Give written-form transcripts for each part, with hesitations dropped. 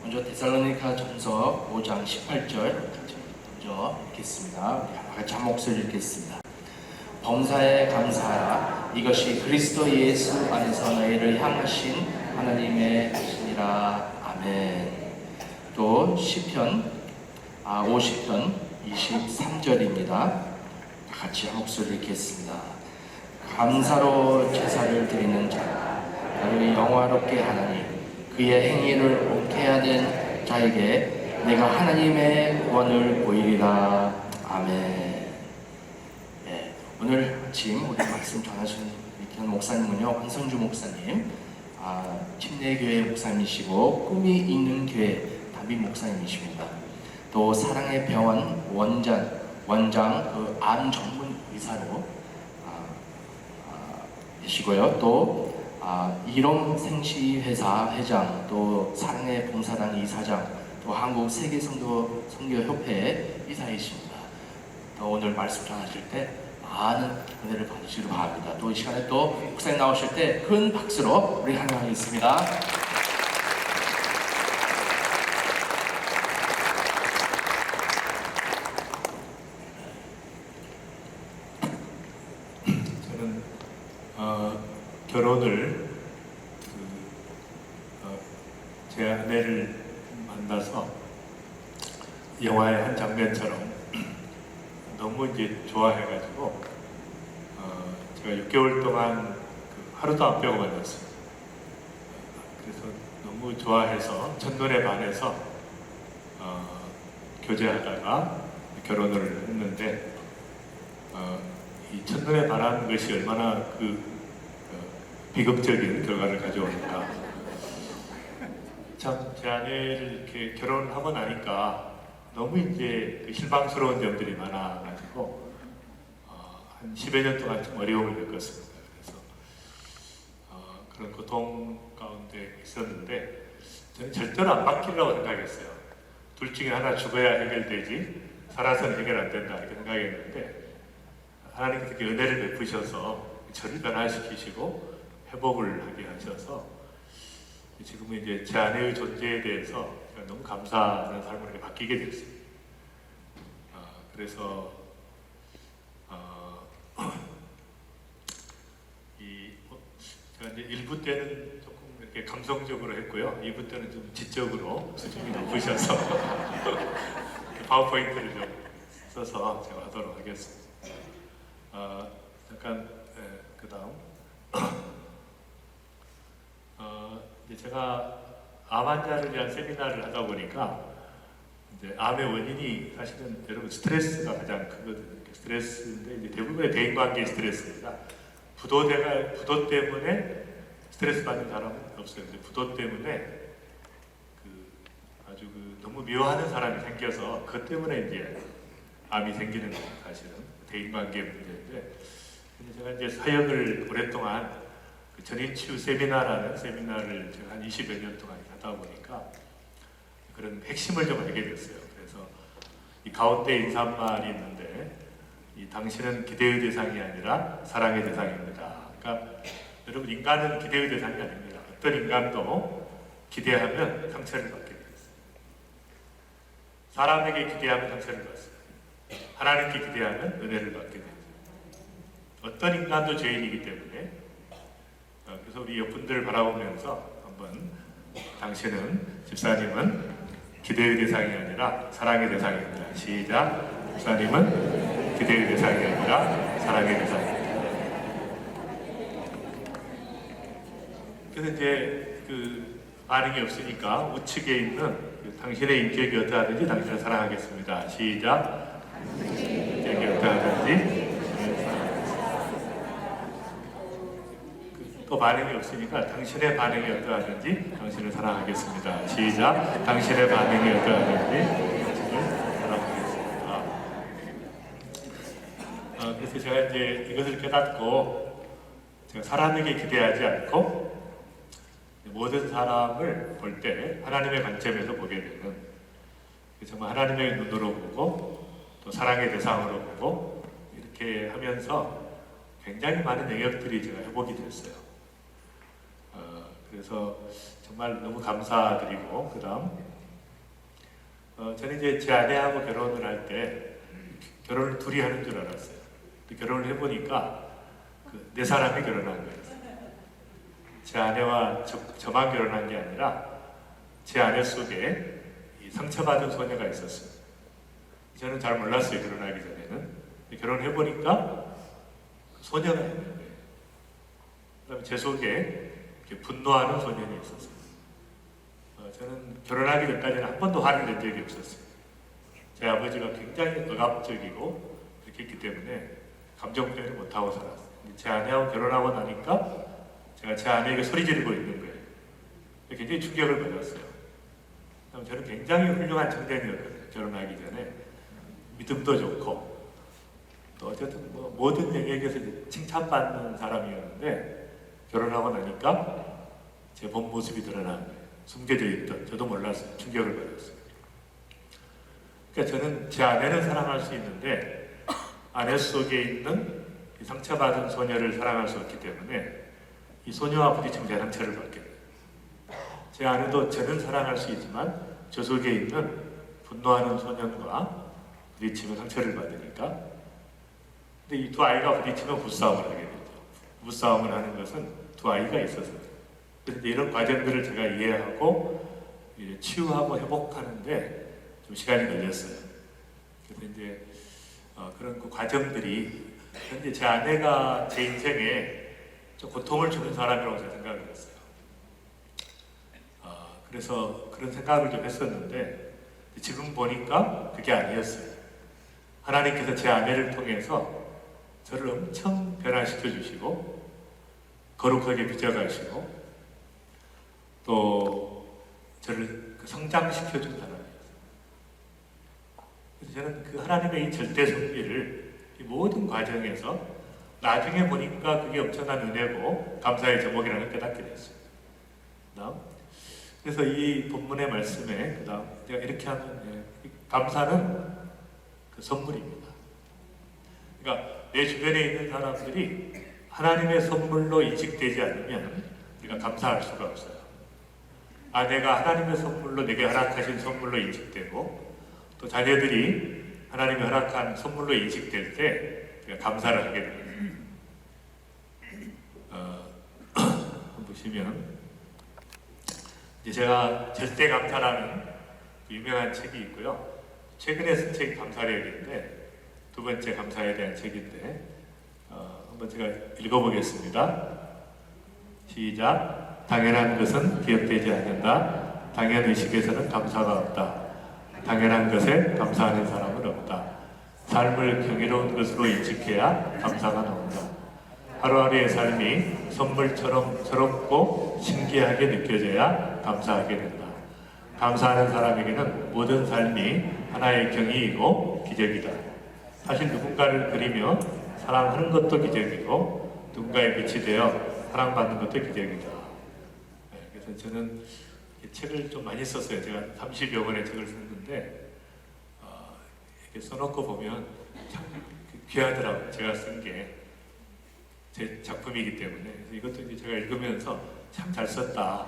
먼저 데살로니가 전서 5장 18절 먼저 읽겠습니다. 같이 한 목소리 읽겠습니다. 범사에 감사하라. 이것이 그리스도 예수 안에서 너희를 향하신 하나님의 뜻이니라. 아멘. 또 시편 50편 23절입니다. 같이 한 목소리 읽겠습니다. 감사로 제사를 드리는 자, 나를 영화롭게 하나니 그의 행위를 옳게 하는 자에게 내가 하나님의 구원을 보이리라. 아멘. 네, 오늘 아침 우리 말씀 전하신 목사님은요, 황성주 목사님, 침례교회 목사님이시고 꿈이 있는 교회 담임 목사님이십니다. 또 사랑의 병원 원장 암 전문 의사로 계시고요. 또 이롬 생시회사 회장, 또 사랑의 봉사단 이사장, 또 한국 세계성교협회 이사이십니다. 또 오늘 말씀 전하실 때 많은 은혜를 받으시기를 바랍니다. 또 이 시간에 또 목사님 나오실 때 큰 박수로 우리 환영하겠습니다. 저는 결혼을 제 아내를 만나서 영화의 한 장면처럼 너무 이제 좋아해가지고 제가 6개월 동안 하루도 안 빼고 만났어요. 그래서 너무 좋아해서 첫눈에 반해서 교제하다가 결혼을 했는데 이 첫눈에 반한 것이 얼마나 비극적인 결과를 가져오는가. 참, 제 아내를 이렇게 결혼하고 나니까 너무 이제 실망스러운 점들이 많아가지고 한 10여 년 동안 좀 어려움을 겪었습니다. 그래서 그런 고통 가운데 있었는데 저는 절대로 안 바뀌려고 생각했어요. 둘 중에 하나 죽어야 해결되지 살아서는 해결 안 된다 이렇게 생각했는데 하나님께서 이렇게 은혜를 베푸셔서 저를 변화시키시고 회복을 하게 하셔서 지금은 이제 제 아내의 존재에 대해서 제가 너무 감사하는 삶으로 이렇게 바뀌게 됐습니다. 그래서 제가 이제 1부 때는 조금 이렇게 감성적으로 했고요. 2부 때는 좀 지적으로 수준이 높으셔서 파워포인트를 좀 써서 제가 하도록 하겠습니다. 잠깐 그 다음 이제 제가 암 환자를 위한 세미나를 하다 보니까 이제 암의 원인이 사실은 여러분 스트레스가 가장 크거든요. 스트레스인데 이제 대부분의 대인관계 스트레스입니다. 부도 때문에 스트레스 받는 사람은 없어요. 근데 부도 때문에 아주 너무 미워하는 사람이 생겨서 그것 때문에 이제 암이 생기는 거예요. 사실은 대인관계 문제인데 제가 이제 사역을 오랫동안 전인치유 세미나라는 세미나를 제가 한 20여 년 동안 하다 보니까 그런 핵심을 좀 알게 됐어요. 그래서 이 가운데 인사말이 있는데 당신은 기대의 대상이 아니라 사랑의 대상입니다. 그러니까 여러분 인간은 기대의 대상이 아닙니다. 어떤 인간도 기대하면 상처를 받게 되어 있어요. 사람에게 기대하면 상처를 받습니다. 하나님께 기대하면 은혜를 받게 됩니다. 어떤 인간도 죄인이기 때문에 그래서 우리 옆분들을 바라보면서 한번 당신은 집사님은 기대의 대상이 아니라 사랑의 대상입니다. 시작. 집사님은 기대의 대상이 아니라 사랑의 대상입니다. 그래서 이제 반응이 없으니까 우측에 있는 당신의 인격이 어떠하든지 당신을 사랑하겠습니다. 시작. 인격이 어떠하든지 또 반응이 없으니까 당신의 반응이 어떠하든지 당신을 사랑하겠습니다. 시작. 당신의 반응이 어떠하든지 당신을 사랑하겠습니다. 그래서 제가 이제 이것을 깨닫고 제가 사람에게 기대하지 않고 모든 사람을 볼 때 하나님의 관점에서 보게 되는 정말 하나님의 눈으로 보고 또 사랑의 대상으로 보고 이렇게 하면서 굉장히 많은 영역들이 제가 회복이 됐어요. 그래서 정말 너무 감사드리고 그 다음 저는 이제 제 아내하고 결혼을 할 때 결혼을 둘이 하는 줄 알았어요. 근데 결혼을 해보니까 네 사람이 결혼한 거예요. 제 아내와 저만 결혼한 게 아니라 제 아내 속에 이 상처받은 소녀가 있었어요. 저는 잘 몰랐어요, 결혼하기 전에는. 결혼해보니까 소녀가 있는 거예요. 그다음에 제 속에 이렇게 분노하는 소년이 있었어요. 저는 결혼하기 전까지는 한 번도 화를 낸 적이 없었어요. 제 아버지가 굉장히 억압적이고 그렇게 했기 때문에 감정 표현을 못하고 살았어요. 제 아내하고 결혼하고 나니까 제가 제 아내에게 소리 지르고 있는 거예요. 굉장히 충격을 받았어요. 저는 굉장히 훌륭한 청년이었거든요. 결혼하기 전에 믿음도 좋고 또 어쨌든 뭐 모든 영역에서 칭찬받는 사람이었는데 결혼하고 나니까 제 본 모습이 드러나는 거예요. 숨겨져 있던 저도 몰랐어요. 충격을 받았어요. 그러니까 저는 제 아내는 사랑할 수 있는데 아내 속에 있는 이 상처받은 소녀를 사랑할 수 없기 때문에 이 소녀와 부딪히면 제 상처를 받게 돼요. 제 아내도 저는 사랑할 수 있지만 저 속에 있는 분노하는 소년과 부딪히면 상처를 받으니까. 근데 이 두 아이가 부딪히면 부싸움을 하게 되죠. 부싸움을 하는 것은 두 아이가 있어서. 그런데 이런 과정들을 제가 이해하고 치유하고 회복하는데 좀 시간이 걸렸어요. 그래서 이제 그런 그 과정들이 현재 제 아내가 제 인생에 좀 고통을 주는 사람이라고 제가 생각을 했어요. 그래서 그런 생각을 좀 했었는데 지금 보니까 그게 아니었어요. 하나님께서 제 아내를 통해서 저를 엄청 변화시켜 주시고 거룩하게 빚어가시고 또 저를 성장시켜 준 사람이었어요. 그래서 저는 그 하나님의 이 절대 섭리를 이 모든 과정에서 나중에 보니까 그게 엄청난 은혜고 감사의 제목이라는 걸 깨닫게 됐어요. 그래서 이 본문의 말씀에 그다음 내가 이렇게 하면 감사는 그 선물입니다. 그러니까 내 주변에 있는 사람들이 하나님의 선물로 인식되지 않으면 우리가 감사할 수가 없어요. 아내가 하나님의 선물로 내게 허락하신 선물로 인식되고 또 자녀들이 하나님이 허락한 선물로 인식될 때 우리가 감사를 하게 됩니다. 보시면 이제 제가 절대 감사라는 유명한 책이 있고요. 최근에 쓴 책이 감사력인데 두 번째 감사에 대한 책인데 한번 제가 읽어보겠습니다. 시작. 당연한 것은 기억되지 않는다. 당연의식에서는 감사가 없다. 당연한 것에 감사하는 사람은 없다. 삶을 경이로운 것으로 인식해야 감사가 나온다. 하루하루의 삶이 선물처럼 새롭고 신기하게 느껴져야 감사하게 된다. 감사하는 사람에게는 모든 삶이 하나의 경이이고 기적이다. 사실 누군가를 그리며 사랑하는 것도 기적이고 누군가의 빛이 되어 사랑받는 것도 기적이다. 그래서 저는 책을 좀 많이 썼어요. 제가 30여 권의 책을 썼는데 이렇게 써놓고 보면 참 귀하더라고요. 제가 쓴 게 제 작품이기 때문에. 그래서 이것도 이제 제가 읽으면서 참 잘 썼다.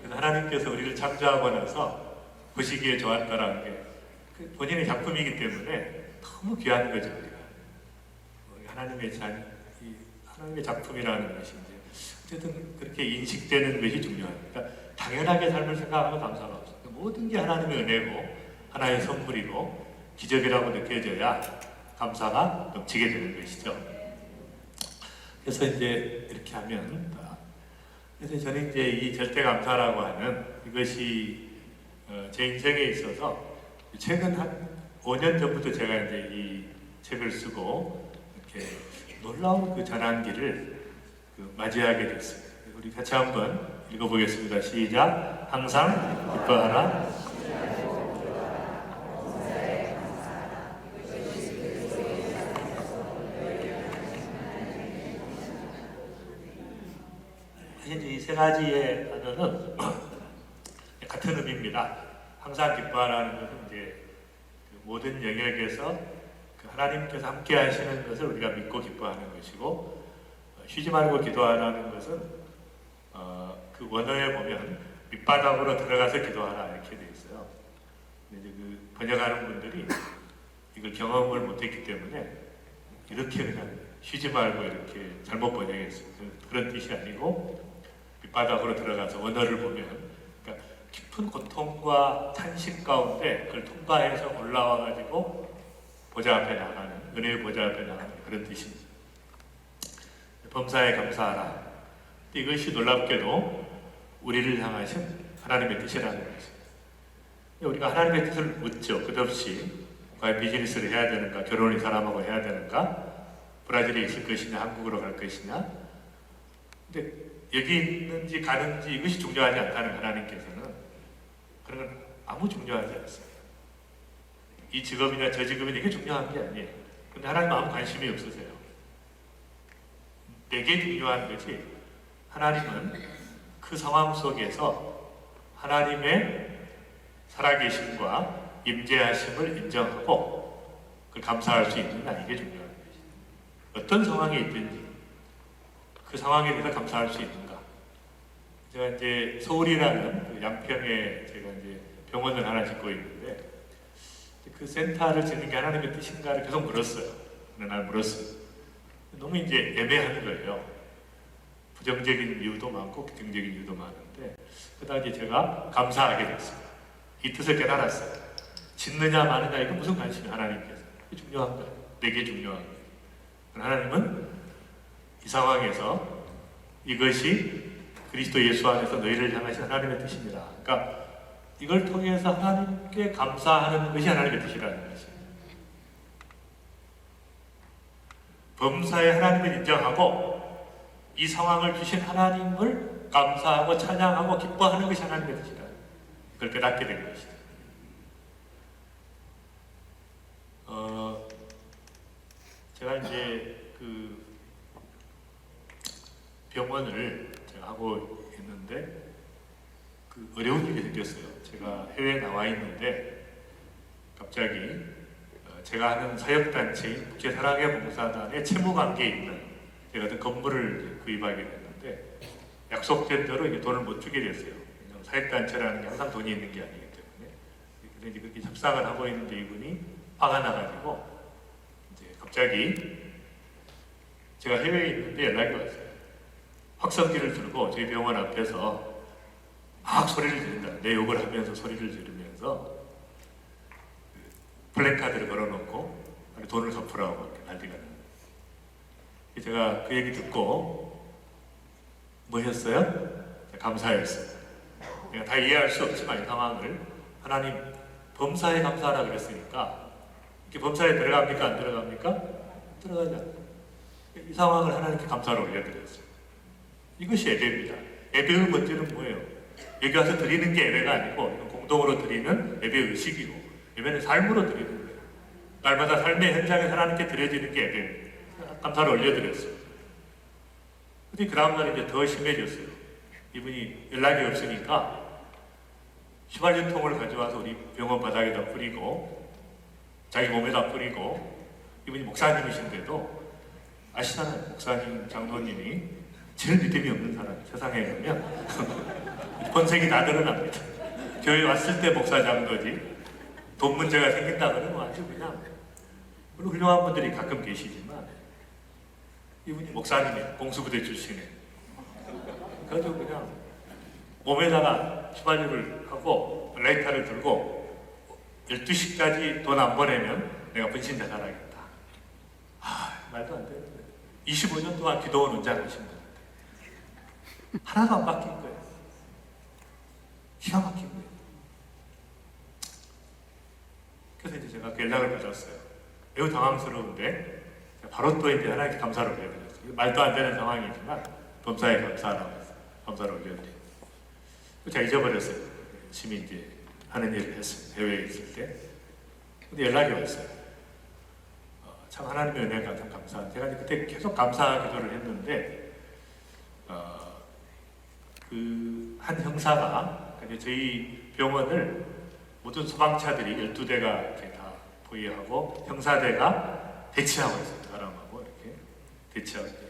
그래서 하나님께서 우리를 창조하고 나서 보시기에 좋았다라는 게 본인의 작품이기 때문에 너무 귀한 거죠. 우리가 하나님의 작품이라는 것이 이제 어쨌든 그렇게 인식되는 것이 중요합니다. 당연하게 삶을 생각하면 감사가 없어요. 모든 게 하나님의 은혜고 하나의 선물이고 기적이라고 느껴져야 감사가 넘치게 되는 것이죠. 그래서 이제 이렇게 하면, 그래서 저는 이제 이 절대 감사라고 하는 이것이 제 인생에 있어서 최근 한 5년 전부터 제가 이제 이 책을 쓰고 이렇게 놀라운 그 전환기를 맞이하게 됐습니다. 우리 같이 한번 읽어보겠습니다. 시작. 항상 기뻐하라. 이 세 가지의 단어는 같은 의미입니다. 항상 기뻐하라는 것은 이제 모든 영역에서 하나님께서 함께 하시는 것을 우리가 믿고 기뻐하는 것이고, 쉬지 말고 기도하라는 것은 그 원어에 보면 밑바닥으로 들어가서 기도하라 이렇게 돼 있어요. 근데 이제 그 번역하는 분들이 이걸 경험을 못했기 때문에 이렇게 그냥 쉬지 말고 이렇게 잘못 번역했어요. 그런 뜻이 아니고 밑바닥으로 들어가서 언어를 보면 그러니까 깊은 고통과 탄식 가운데 그걸 통과해서 올라와 가지고 보좌 앞에 나가는, 은혜의 보좌 앞에 나가는 그런 뜻입니다. 범사에 감사하라. 이것이 놀랍게도 우리를 향하신 하나님의 뜻이라는 것입니다. 우리가 하나님의 뜻을 묻죠. 끝없이 과연 비즈니스를 해야 되는가, 결혼을 이 사람하고 해야 되는가, 브라질에 있을 것이냐, 한국으로 갈 것이냐. 근데 여기 있는지 가는지 이것이 중요하지 않다는 하나님께서는 그런 건 아무 중요하지 않습니다. 이 직업이나 저 직업이나 이게 중요한 게 아니에요. 근데 하나님 아무 관심이 없으세요. 내게 중요한 것이 하나님은 그 상황 속에서 하나님의 살아계심과 임재하심을 인정하고 그걸 감사할 수 있느냐, 이게 중요한 것이죠. 어떤 상황에 있든지 그 상황에 대해서 감사할 수 있는가. 제가 이제 서울이라는 그 양평에 제가 이제 병원을 하나 짓고 있는데 그 센터를 짓는 게 하나님의 뜻인가를 계속 물었어요. 어느 날 물었어요. 너무 이제 애매한 거예요. 부정적인 이유도 많고 긍정적인 이유도 많은데 그러다 이제 제가 감사하게 됐어요. 이 뜻을 깨달았어요. 짓느냐 마느냐 이거 무슨 관심이 하나님께서. 이게 중요한 거예요. 내게 중요한 거예요. 하나님은 이 상황에서 이것이 그리스도 예수 안에서 너희를 향하신 하나님의 뜻입니다. 그러니까 이걸 통해서 하나님께 감사하는 것이 하나님의 뜻이라는 것입니다. 범사에 하나님을 인정하고 이 상황을 주신 하나님을 감사하고 찬양하고 기뻐하는 것이 하나님의 뜻이다. 그걸 깨닫게 된 것이다. 제가 이제 그 병원을 제가 하고 있는데 그 어려운 일이 생겼어요. 제가 해외에 나와 있는데 갑자기 제가 하는 사역단체인 국제사랑의 봉사단의 채무관계에 있는 제가 어떤 건물을 구입하게 됐는데 약속된 대로 이게 돈을 못 주게 됐어요. 사역단체라는 게 항상 돈이 있는 게 아니기 때문에. 그래서 이제 그렇게 협상을 하고 있는데 이분이 화가 나가지고 이제 갑자기 제가 해외에 있는데 연락이 왔어요. 확성기를 들고 저희 병원 앞에서 막 소리를 지른다. 내 욕을 하면서 소리를 지르면서 플래카드를 걸어놓고 돈을 갚으라고 이렇게 난리가 나요. 제가 그 얘기 듣고 뭐 했어요? 감사했어요. 내가 다 이해할 수 없지만 이 상황을 하나님 범사에 감사하라 그랬으니까 이렇게 범사에 들어갑니까? 안 들어갑니까? 들어가지 않아요. 이 상황을 하나님께 감사를 올려드렸어요. 이것이 예배입니다. 예배의 본질은 뭐예요? 여기 와서 드리는 게 예배가 아니고 이건 공동으로 드리는 예배 의식이고 예배는 삶으로 드리는 거예요. 날마다 삶의 현장에 하나님께 드려지는 게 예배입니다. 감사를 올려드렸어요. 근데 그 다음날 이제 더 심해졌어요. 이분이 연락이 없으니까 휘발유통을 가져와서 우리 병원 바닥에다 뿌리고 자기 몸에다 뿌리고 이분이 목사님이신데도 아시잖아요. 목사님, 장로님이 제일 믿음이 없는 사람 세상에 보면 본색이 다 드러납니다. 교회 왔을 때 목사 장로지 돈 문제가 생긴다 그러면 아주 그냥 물론 훌륭한 분들이 가끔 계시지만 이분이 목사님이에요. 공수부대 출신에. 그래서 그냥 몸에다가 휘발유를 하고 라이터를 들고 12시까지 돈 안 보내면 내가 분신자 살아야겠다. 말도 안 되는 거예요. 25년 동안 기도원 원장하신 분인데 하나도 안 바뀐 거예요. 기가 막힌 거예요. 그래서 이제 제가 그 연락을 받았어요. 매우 당황스러운데 바로 또 이제 하나님께 감사를 올려드렸어요. 말도 안 되는 상황이지만 범사에 감사하라고 했어요. 감사를 올려드렸어요. 제가 잊어버렸어요. 열심히 이제 하는 일을 했어요. 해외에 있을 때. 근데 연락이 왔어요. 참 하나님의 은혜가 참 감사한. 제가 그때 계속 감사 기도를 했는데 그 한 형사가 저희 병원을 모든 소방차들이 12대가 이렇게 다 보유하고 형사대가 대치하고 있어요. 사람하고 이렇게 대치하고 있어요.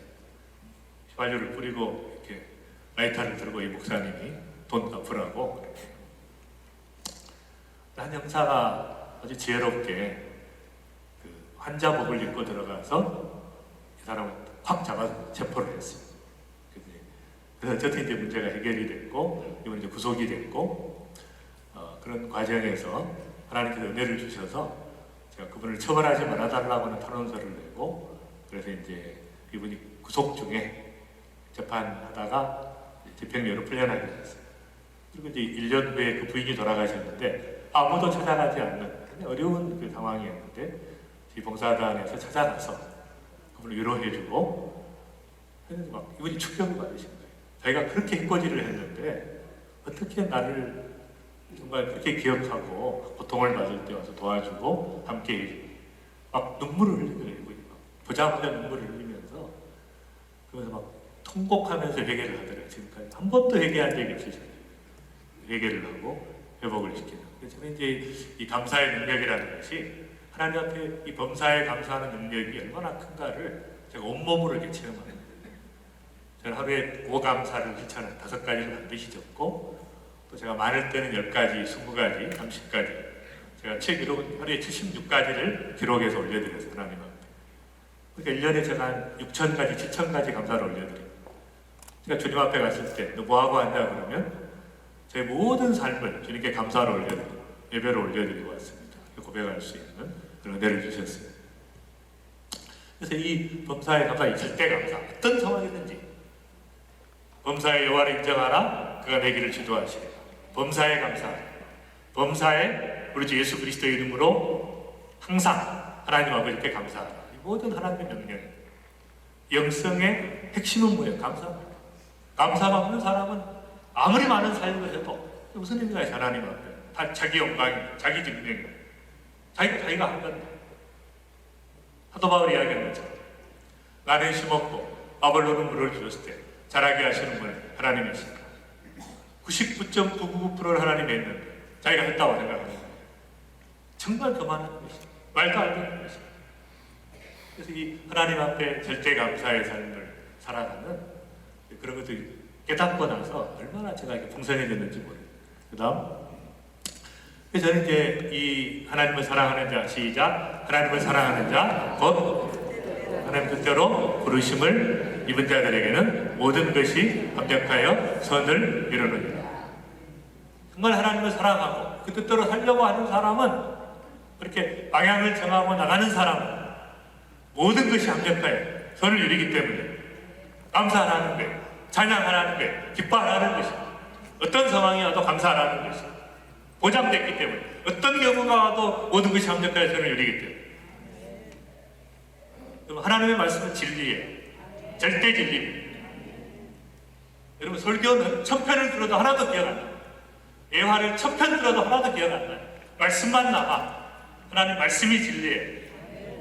휘발유를 뿌리고 이렇게 라이터를 들고 이 목사님이 돈 갚으라고. 한 형사가 아주 지혜롭게 그 환자복을 입고 들어가서 이 사람을 확 잡아서 체포를 했어요. 그래서 어쨌든 이제 문제가 해결이 됐고 이번 이제 구속이 됐고 그런 과정에서 하나님께서 은혜를 주셔서 제가 그분을 처벌하지 말아달라고 하는 탄원서를 내고 그래서 이제 이분이 구속 중에 재판하다가 집행유예로 풀려나게 됐어요. 그리고 이제 1년 후에 그 부인이 돌아가셨는데 아무도 찾아가지 않는 어려운 그 상황이었는데 이 봉사단에서 찾아가서 그분을 위로해주고 했는데 막 이분이 충격을 받으신 거예요. 자기가 그렇게 해코지를 했는데 어떻게 나를 정말 그렇게 기억하고 고통을 받을 때 와서 도와주고 함께 막 눈물을 흘리더래요. 보자마자 눈물을 흘리면서 그러면서 막 통곡하면서 회개를 하더래요. 지금까지 한 번도 회개한 적이 없으셨어요. 회개를 하고 회복을 시키는. 그래서 저는 이제 이 감사의 능력이라는 것이 하나님 앞에 이 범사에 감사하는 능력이 얼마나 큰가를 제가 온몸으로 이렇게 체험합니다. 저는 하루에 고감사를 실천한 5가지를 반드시 적고 또 제가 많을 때는 10가지, 20가지, 30가지 제가 책 기록은 하루에 76가지를 기록해서 올려드려서 하나님 앞에 그러니까 1년에 제가 한 6,000가지, 7,000가지 감사를 올려드립니다. 제가 주님 앞에 갔을 때 너 뭐하고 왔냐 그러면 제 모든 삶을 주님께 감사를 올려드리고 예배를 올려드리고 왔습니다. 고백할 수 있는 그런 은혜를 주셨어요. 그래서 이 범사에 감사, 있을 때 감사, 어떤 상황이든지 범사의 여호와를 인정하라, 그가 내 길을 지도하시리라. 범사에 감사, 범사에 우리 주 예수 그리스도의 이름으로 항상 하나님 아버지께 감사하라. 이 모든 하나님의 명령, 영성의 핵심은 뭐예요? 감사입니다. 감사가 없는 사람은 아무리 많은 사역을 해도 무슨 의미가 있어요? 하나님 앞에 다 자기 영광이, 자기 증명이, 자기가 한 건데. 사도 바울이 이야기하는 것처럼 나는 심었고 아볼로는 물을 주었을 때 자라게 하시는 분은 하나님이십니다. 99.999%를 하나님이 했는데 자기가 했다고 생각하는 거예요. 정말 그만한 것입니다. 말도 안 되는 것입니다. 그래서 이 하나님 앞에 절대 감사의 삶을 살아가는 그런 것들이 깨닫고 나서 얼마나 제가 이렇게 풍성해졌는지 모르겠어요. 그 다음 저는 이제 이 하나님을 사랑하는 자, 시작, 하나님을 사랑하는 자, 곧 하나님 뜻대로 부르심을 입은 자들에게는 모든 것이 합력하여 선을 이루느니라. 정말 하나님을 사랑하고 그 뜻대로 살려고 하는 사람은, 그렇게 방향을 정하고 나가는 사람은 모든 것이 합력하여 선을 이루기 때문에 감사하라는 거예요. 찬양하라는 거예요. 기뻐하라는 것입니다. 어떤 상황이 와도 감사하라는 것입니다. 보장됐기 때문에, 어떤 경우가 와도 모든 것이 합력하여 선을 이루기 때문에. 하나님의 말씀은 진리예요. 절대 진리입니다. 여러분, 설교는 1000편을 들어도 하나도 기억 안 나요. 예화를 1000편 들어도 하나도 기억 안 나요. 말씀만 남아. 하나님 말씀이 진리예요.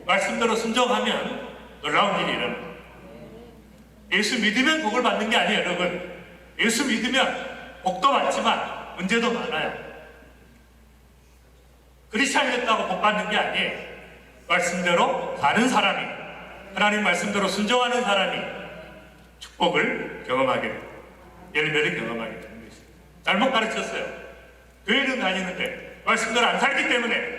말씀대로 순종하면 놀라운 일이 일어나요. 예수 믿으면 복을 받는 게 아니에요, 여러분. 예수 믿으면 복도 많지만 문제도 많아요. 크리스찬이 됐다고 복 받는 게 아니에요. 말씀대로 사는 사람이, 하나님 말씀대로 순종하는 사람이 축복을 경험하게 됩니다. 열매를 경험하게 되는 것입니다. 잘못 가르쳤어요. 교회는 다니는데 말씀대로 안 살기 때문에,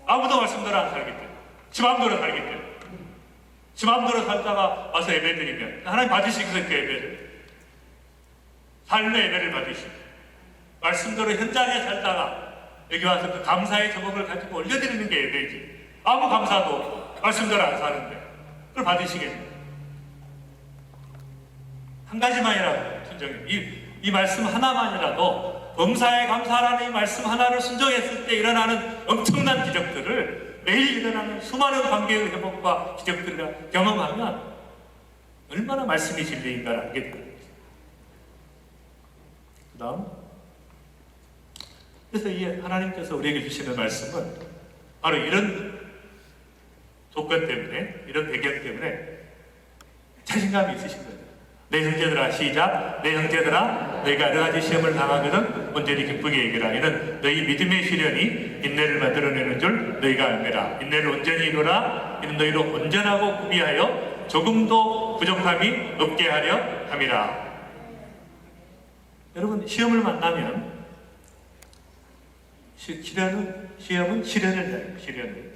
아무도 말씀대로 안 살기 때문에, 지 마음대로 살기 때문에, 지 마음대로 살다가 와서 예배 드리면 하나님 받으시겠어요? 그 예배를, 삶의 예배를 받으시고, 말씀대로 현장에 살다가 여기 와서 그 감사의 제목을 가지고 올려드리는 게 예배지. 아무 감사도 없고 말씀대로 안 사는데 그걸 받으시겠네요. 한 가지만이라도 순종해. 이 말씀 하나만이라도, 범사에 감사라는 이 말씀 하나를 순종했을 때 일어나는 엄청난 기적들을, 매일 일어나는 수많은 관계의 회복과 기적들을 경험하면 얼마나 말씀이 진리인가를 알게 됩니다. 그 다음, 그래서 이 하나님께서 우리에게 주시는 말씀은 바로 이런 조건 때문에, 이런 배경 때문에 자신감이 있으신 거예요. 내 형제들아, 시작, 내 형제들아, 너희가 여러 가지 시험을 당하거든 온전히 기쁘게 여기라. 이는 너희 믿음의 시련이 인내를 만들어내는 줄 너희가 알매라. 인내를 온전히 이루라. 이는 너희로 온전하고 구비하여 조금도 부족함이 없게 하려 함이라. 여러분 시험을 만나면 시험은 시련을 내요.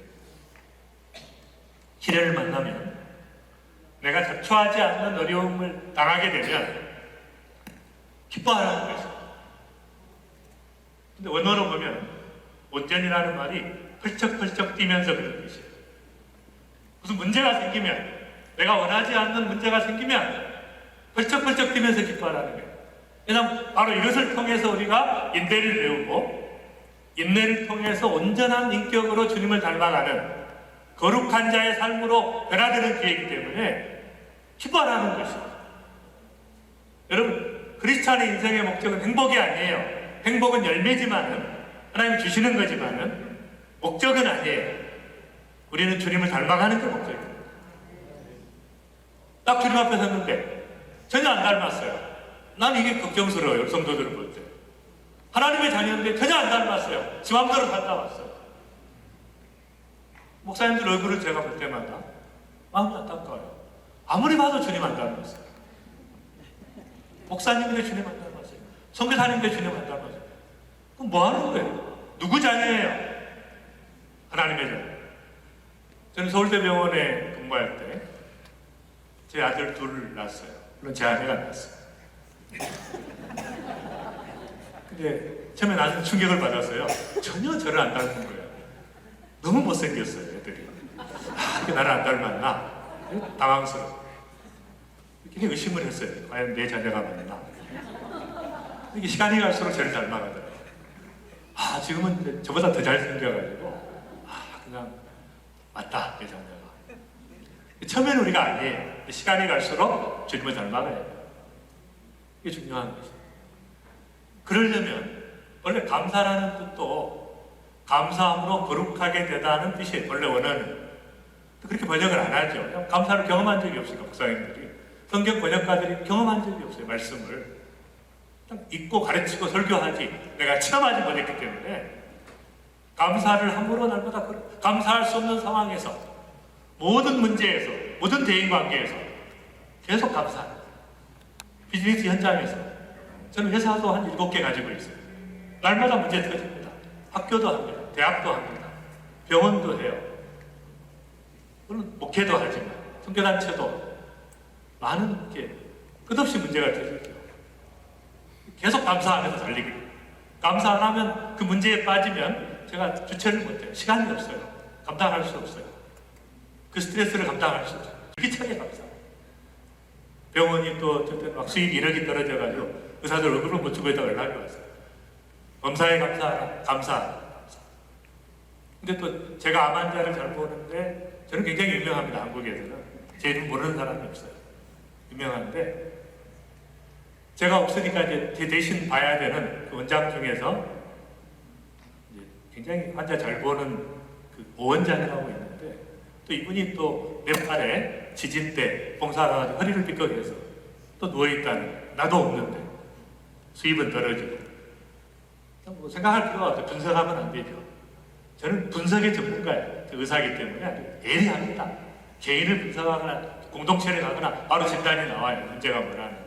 시련을 만나면 내가 자초하지 않는 어려움을 당하게 되면 기뻐하라는 것이죠. 근데 원어로 보면 온전이라는 말이 펄쩍펄쩍 뛰면서 그런 뜻이에요. 무슨 문제가 생기면, 내가 원하지 않는 문제가 생기면 펄쩍펄쩍 뛰면서 기뻐하라는 거예요. 왜냐하면 바로 이것을 통해서 우리가 인내를 배우고, 인내를 통해서 온전한 인격으로 주님을 닮아가는 거룩한 자의 삶으로 변화되는 기회이기 때문에 기뻐하라는 것이에요. 여러분, 크리스찬의 인생의 목적은 행복이 아니에요. 행복은 열매지만은, 하나님이 주시는 거지만은 목적은 아니에요. 우리는 주님을 닮아가는 게 목적입니다. 딱 주님 앞에 섰는데 전혀 안 닮았어요. 난 이게 걱정스러워요. 성도들을 볼 때. 하나님의 자녀인데 전혀 안 닮았어요. 지 맘대로 살다 왔어요. 목사님들 얼굴을 제가 볼 때마다 마음이 안타까워요. 아무리 봐도 주님 안 닮았어요. 목사님인데 주님 안 닮았어요. 선교사님인데 주님 안 닮았어요. 그럼 뭐 하는 거예요? 누구 자녀예요? 하나님의 자녀. 저는 서울대병원에 근무할 때 제 아들 둘을 낳았어요. 물론 제 아내가 낳았어요. 근데 처음에 나는 충격을 받았어요. 전혀 저를 안 닮은 거예요. 너무 못생겼어요, 애들이. 이게 나를 안 닮았나? 당황스러워. 굉장히 의심을 했어요. 과연 내 자녀가 맞나? 이게 시간이 갈수록 저를 닮아가더라고요. 지금은 저보다 더 잘생겨가지고, 그냥 맞다, 내 자녀가. 처음에는 우리가 아니에요. 시간이 갈수록 주님을 닮아가야 돼요. 이게 중요한 것이죠. 그러려면, 원래 감사라는 뜻도 감사함으로 거룩하게 되다는 뜻이에요. 원래 원어는. 그렇게 번역을 안 하죠. 그냥 감사를 경험한 적이 없으니까, 목사님들이. 성경 번역가들이 경험한 적이 없어요, 말씀을. 읽고 가르치고 설교하지 내가 체험하지 못했기 때문에 감사를 함부로 날보다 감사할 수 없는 상황에서 모든 문제에서 모든 대인관계에서 계속 감사해요. 비즈니스 현장에서 저는 회사도 한 7개 가지고 있어요. 날마다 문제 터집니다. 학교도 합니다. 대학도 합니다. 병원도 해요. 물론 목회도 하지만 선교단체도 많은 게 끝없이 문제가 터지죠. 계속 감사하면서 달리기. 감사 안 하면 그 문제에 빠지면 제가 주체를 못해요. 시간이 없어요. 감당할 수 없어요. 그 스트레스를 감당할 수 없어요. 기차게 감사. 병원이 또 어쨌든 막 수입 1억이 떨어져가지고 의사들 얼굴을 못 주고 있다가 연락이 왔어요. 검사에 감사하라. 감사하라. 근데 또 제가 암 환자를 잘 보는데 저는 굉장히 유명합니다. 한국에서는. 제 이름 모르는 사람이 없어요. 유명한데 제가 없으니까 이제 제 대신 봐야 되는 그 원장 중에서 이제 굉장히 환자 잘 보는 그 오원장이라고 있는데 또 이분이 또 왼팔에 지진 때 봉사하다가 허리를 삐걱해서 또 누워있다는 나도 없는데 수입은 떨어지고 뭐 생각할 필요가 없어요. 분석하면 안 되죠. 저는 분석의 전문가예요. 의사이기 때문에 예리합니다. 개인을 분석하거나 공동체를 가거나 바로 진단이 나와요. 문제가 뭐라는.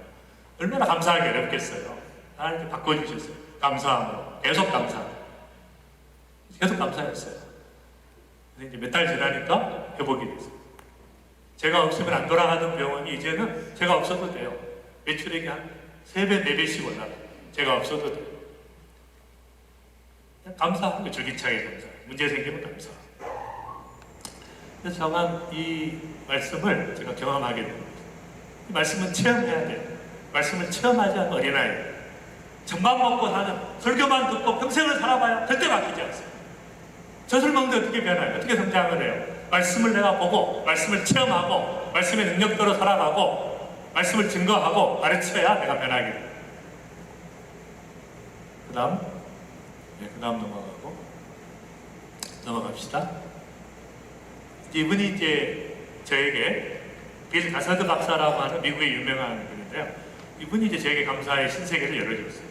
얼마나 감사하기 어렵겠어요. 하나님께 바꿔주셨어요. 감사함으로. 계속 감사. 계속 감사했어요. 근데 이제 몇 달 지나니까 회복이 됐어요. 제가 없으면 안 돌아가는 병원이 이제는 제가 없어도 돼요. 매출액이 한 3배, 4배씩 올라가요. 제가 없어도 돼요. 그냥 감사하는 거 줄기차게 감사. 문제 생기면 감사. 그래서 저만 이 말씀을 제가 경험하게 됩니다. 이 말씀은 체험해야 돼요. 말씀을 체험하지 않은 어린아이. 정만 먹고 사는, 설교만 듣고 평생을 살아봐야 절대 바뀌지 않습니다. 젖을 먹는데 어떻게 변해요? 어떻게 성장을 해요? 말씀을 내가 보고, 말씀을 체험하고, 말씀의 능력대로 살아가고, 말씀을 증거하고, 가르쳐야 내가 변하게 돼요. 그 다음 넘어갑시다. 이분이 이제 저에게 빌 가서드 박사라고 하는 미국의 유명한 분인데요. 이분이 이제 저에게 감사의 신세계를 열어주었어요.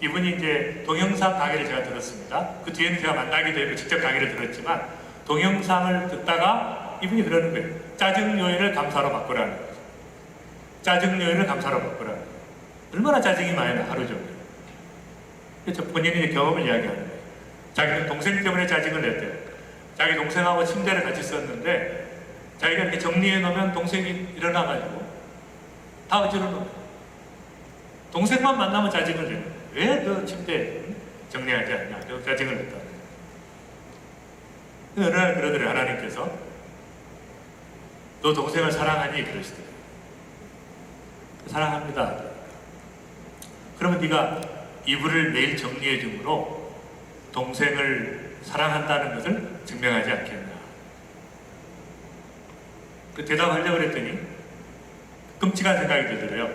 이분이 이제 동영상 강의를 제가 들었습니다. 그 뒤에는 제가 만나기도 했고 직접 강의를 들었지만 동영상을 듣다가 이분이 그러는 거예요. 짜증 요인을 감사로 바꾸라는 거죠. 짜증 요인을 감사로 바꾸라는 거예요. 얼마나 짜증이 많이 나, 하루 종일. 그래서 본인의 경험을 이야기하는 거예요. 자기는 동생 때문에 짜증을 냈대요. 자기 동생하고 침대를 같이 썼는데 자기가 이렇게 정리해 놓으면 동생이 일어나가지고 다 어지러운 거예요. 동생만 만나면 짜증을 내는 거예요. 왜 너 침대 정리하지 않냐? 너 짜증을 냈다. 어느 날 그러더래, 하나님께서. 너 동생을 사랑하니? 그러시더래요. 사랑합니다. 그러면 네가 이불을 매일 정리해 줌으로 동생을 사랑한다는 것을 증명하지 않겠나? 그 대답하려고 그랬더니 끔찍한 생각이 들더래요.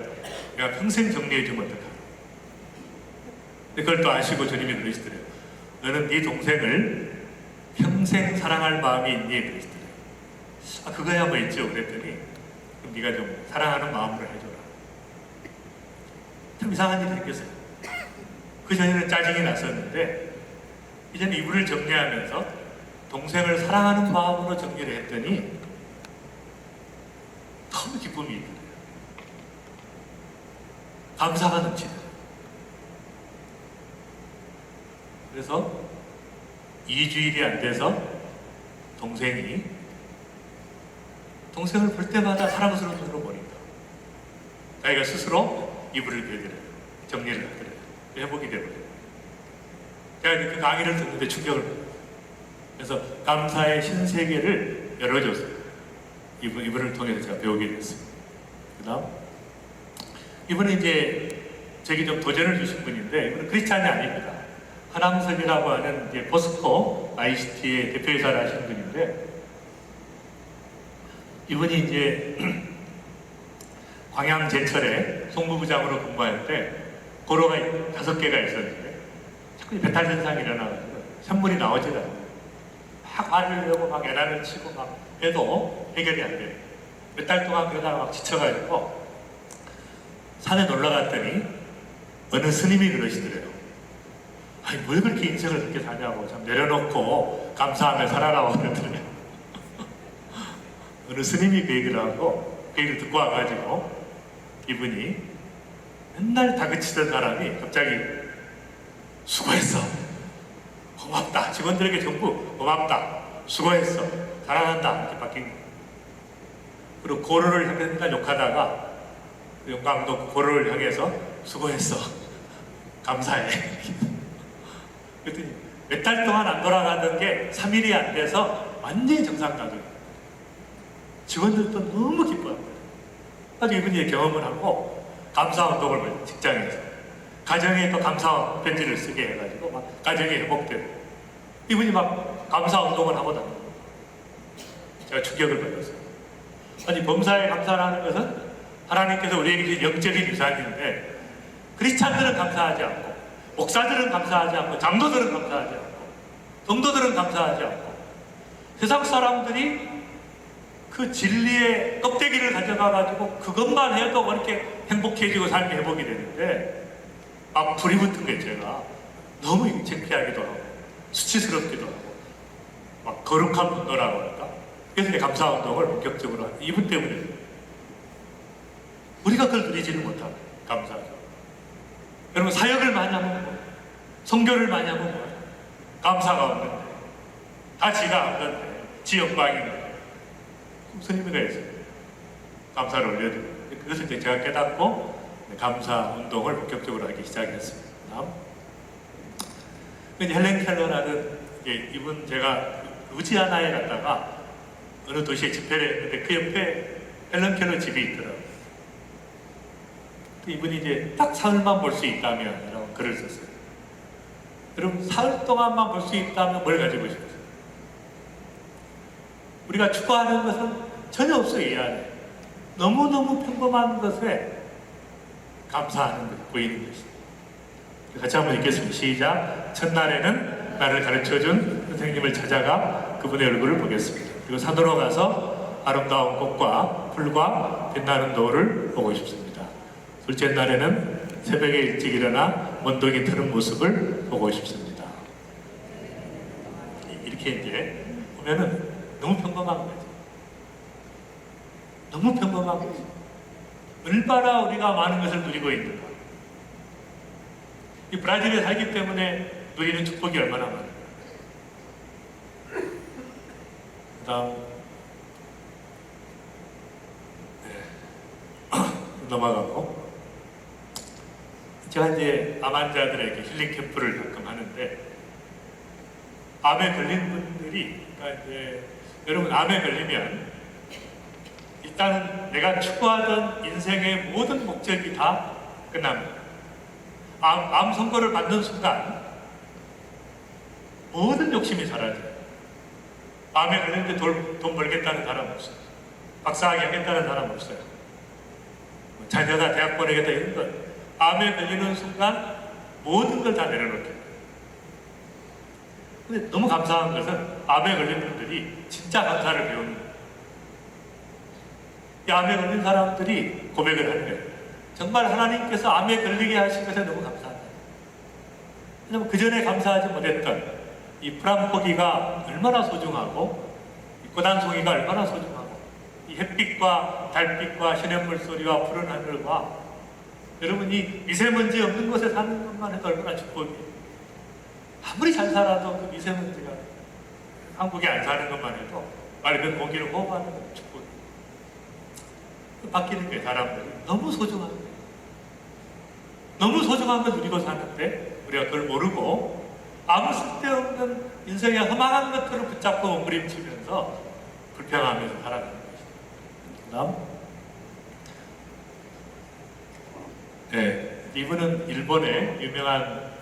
내가 평생 정리해 주면 어떡하나? 근데 그걸 또 아시고 주님이 그러시더래요. 너는 네 동생을 평생 사랑할 마음이 있니? 그러시더래요. 아, 그거야 뭐 있죠. 그랬더니 그럼 네가 좀 사랑하는 마음으로 해줘라. 참 이상한 일이 생겼어요. 그 전에는 짜증이 났었는데 이제는 이불을 정리하면서 동생을 사랑하는 마음으로 정리를 했더니 너무 기쁨이 있더래요. 감사가 넘치더래요. 그래서 2주일이 안 돼서 동생을 볼 때마다 사랑스러운 눈으로 보니까 자기가 스스로 이불을 빼더래요. 정리를 하더래요. 회복이 되거든요. 제가 그 강의를 듣는데 충격을 받았어요. 그래서 감사의 신세계를 열어줬어요. 이분을 통해서 제가 배우게 됐습니다. 그 다음 이분은 이제 제게 좀 도전을 주신 분인데 이분은 크리스찬이 아닙니다. 하남석이라고 하는 이제 포스코 ICT의 대표이사를 하시는 분인데 이분이 이제 광양제철에 송무부장으로 근무할 때 고로가 5개가 있었는데 자꾸 배탈 현상이 일어나가지고 선물이 나오질 않아요. 막 화를 내고 막 애란을 치고 막 해도 해결이 안 돼요. 몇 달 동안 그러다가 막 지쳐가지고 산에 놀러 갔더니 어느 스님이 그러시더래요. 아니 뭘 그렇게 인생을 그렇게 사냐고 참 내려놓고 감사하며 살아라고 그러더래요. 어느 스님이 그 얘기를 하고 그 얘기를 듣고 와가지고 이분이 맨날 다그치던 사람이 갑자기 수고했어, 고맙다, 직원들에게 전부 고맙다, 수고했어, 사랑한다 이렇게 바뀐 거예요. 그리고 고로를 향해 맨날 욕하다가 영광도 고로를 향해서 수고했어, 감사해. 그랬더니 몇 달 동안 안 돌아가던 게 3일이 안 돼서 완전히 정상가족이에요. 직원들도 너무 기뻐합니다. 아주 이분이 경험을 하고 감사운동을 벌여요. 직장에서 가정에 또 감사 편지를 쓰게 해가지고 막 가정이 회복되고 이분이 막 감사운동을 하고 다닙니다. 제가 충격을 받았어요. 아니 범사에 감사라는 것은 하나님께서 우리에게 주신 영적인 유산인데 크리스찬들은 감사하지 않고 목사들은 감사하지 않고 장로들은 감사하지 않고 성도들은 감사하지 않고 세상 사람들이 그 진리의 껍데기를 가져가가지고 그것만 해도 이렇게 행복해지고 삶이 회복이 되는데 막 불이 붙은 게 제가 너무 창피하기도 하고 수치스럽기도 하고 막 거룩한 분노라고 할까? 그래서 감사운동을 본격적으로 하는 이분 때문에 우리가 그걸 누리지는 못하고 감사하죠. 여러분 사역을 많이 하면 뭐 선교를 많이 하면 뭐 감사가 없는데 다 지가 없는데 지 영광인데 무슨 의미가 있어요? 감사를 올려드리고 그것을 이제 제가 깨닫고 감사 운동을 본격적으로 하기 시작했습니다. 다음 헬렌 켈러라는 이분 제가 루지아나에 갔다가 어느 도시에 집회를 했는데 그 옆에 헬렌 켈러 집이 있더라고요. 이분이 이제 딱 사흘만 볼 수 있다면 이라고 글을 썼어요. 여러분 사흘 동안만 볼 수 있다면 뭘 가지고 싶으세요? 우리가 추구하는 것은 전혀 없어요. 이 안에 너무너무 평범한 것에 감사하는 것 보이는 것입니다. 같이 한번 읽겠습니다. 시작. 첫날에는 나를 가르쳐준 선생님을 찾아가 그분의 얼굴을 보겠습니다. 그리고 산으로 가서 아름다운 꽃과 풀과 빛나는 노을을 보고 싶습니다. 둘째 날에는 새벽에 일찍 일어나 원동이 트는 모습을 보고 싶습니다. 이렇게 이제 보면은 너무 평범한 거죠. 너무 평범한 거죠. 얼마나 우리가 많은 것을 누리고 있는가. 이 브라질에 살기 때문에 누리는 축복이 얼마나 많아요. 그다음 넘어가고, 제가 이제 암 환자들에게 힐링 캠프를 가끔 하는데, 암에 걸린 분들이, 그러니까 이제 여러분 암에 걸리면 일단은 내가 추구하던 인생의 모든 목적이 다 끝납니다. 암 선고를 받는 순간 모든 욕심이 사라져요. 암에 걸렸는데 돈 벌겠다는 사람 없어요. 박사학위 하겠다는 사람 없어요. 자녀가 대학 보내겠다 이런 것. 암에 걸리는 순간 모든 걸 다 내려놓게. 근데 너무 감사한 것은 암에 걸린 분들이 진짜 감사를 배우는 거예요. 이 암에 걸린 사람들이 고백을 하는 거예요. 정말 하나님께서 암에 걸리게 하신 것에 너무 감사하다. 왜냐면 그 전에 감사하지 못했던 이 프랑포기가 얼마나 소중하고, 이 고단송이가 얼마나 소중하고, 이 햇빛과 달빛과 시냇물 소리와 푸른 하늘과, 여러분이 미세먼지 없는 곳에 사는 것만 해도 얼마나 축복이에요. 아무리 잘 살아도 그 미세먼지가 한국에 안 사는 것만 해도 맑은 공기를 호흡하는 건 축복이에요. 바뀌는 게 사람들이 너무 소중한 거예요. 너무 소중한 걸 누리고 사는데 우리가 그걸 모르고 아무 쓸데없는 인생의 허망한 것들을 붙잡고 몸부림치면서 불평하면서 살아가는 것입니다. 그다음, 네, 이분은 일본의 유명한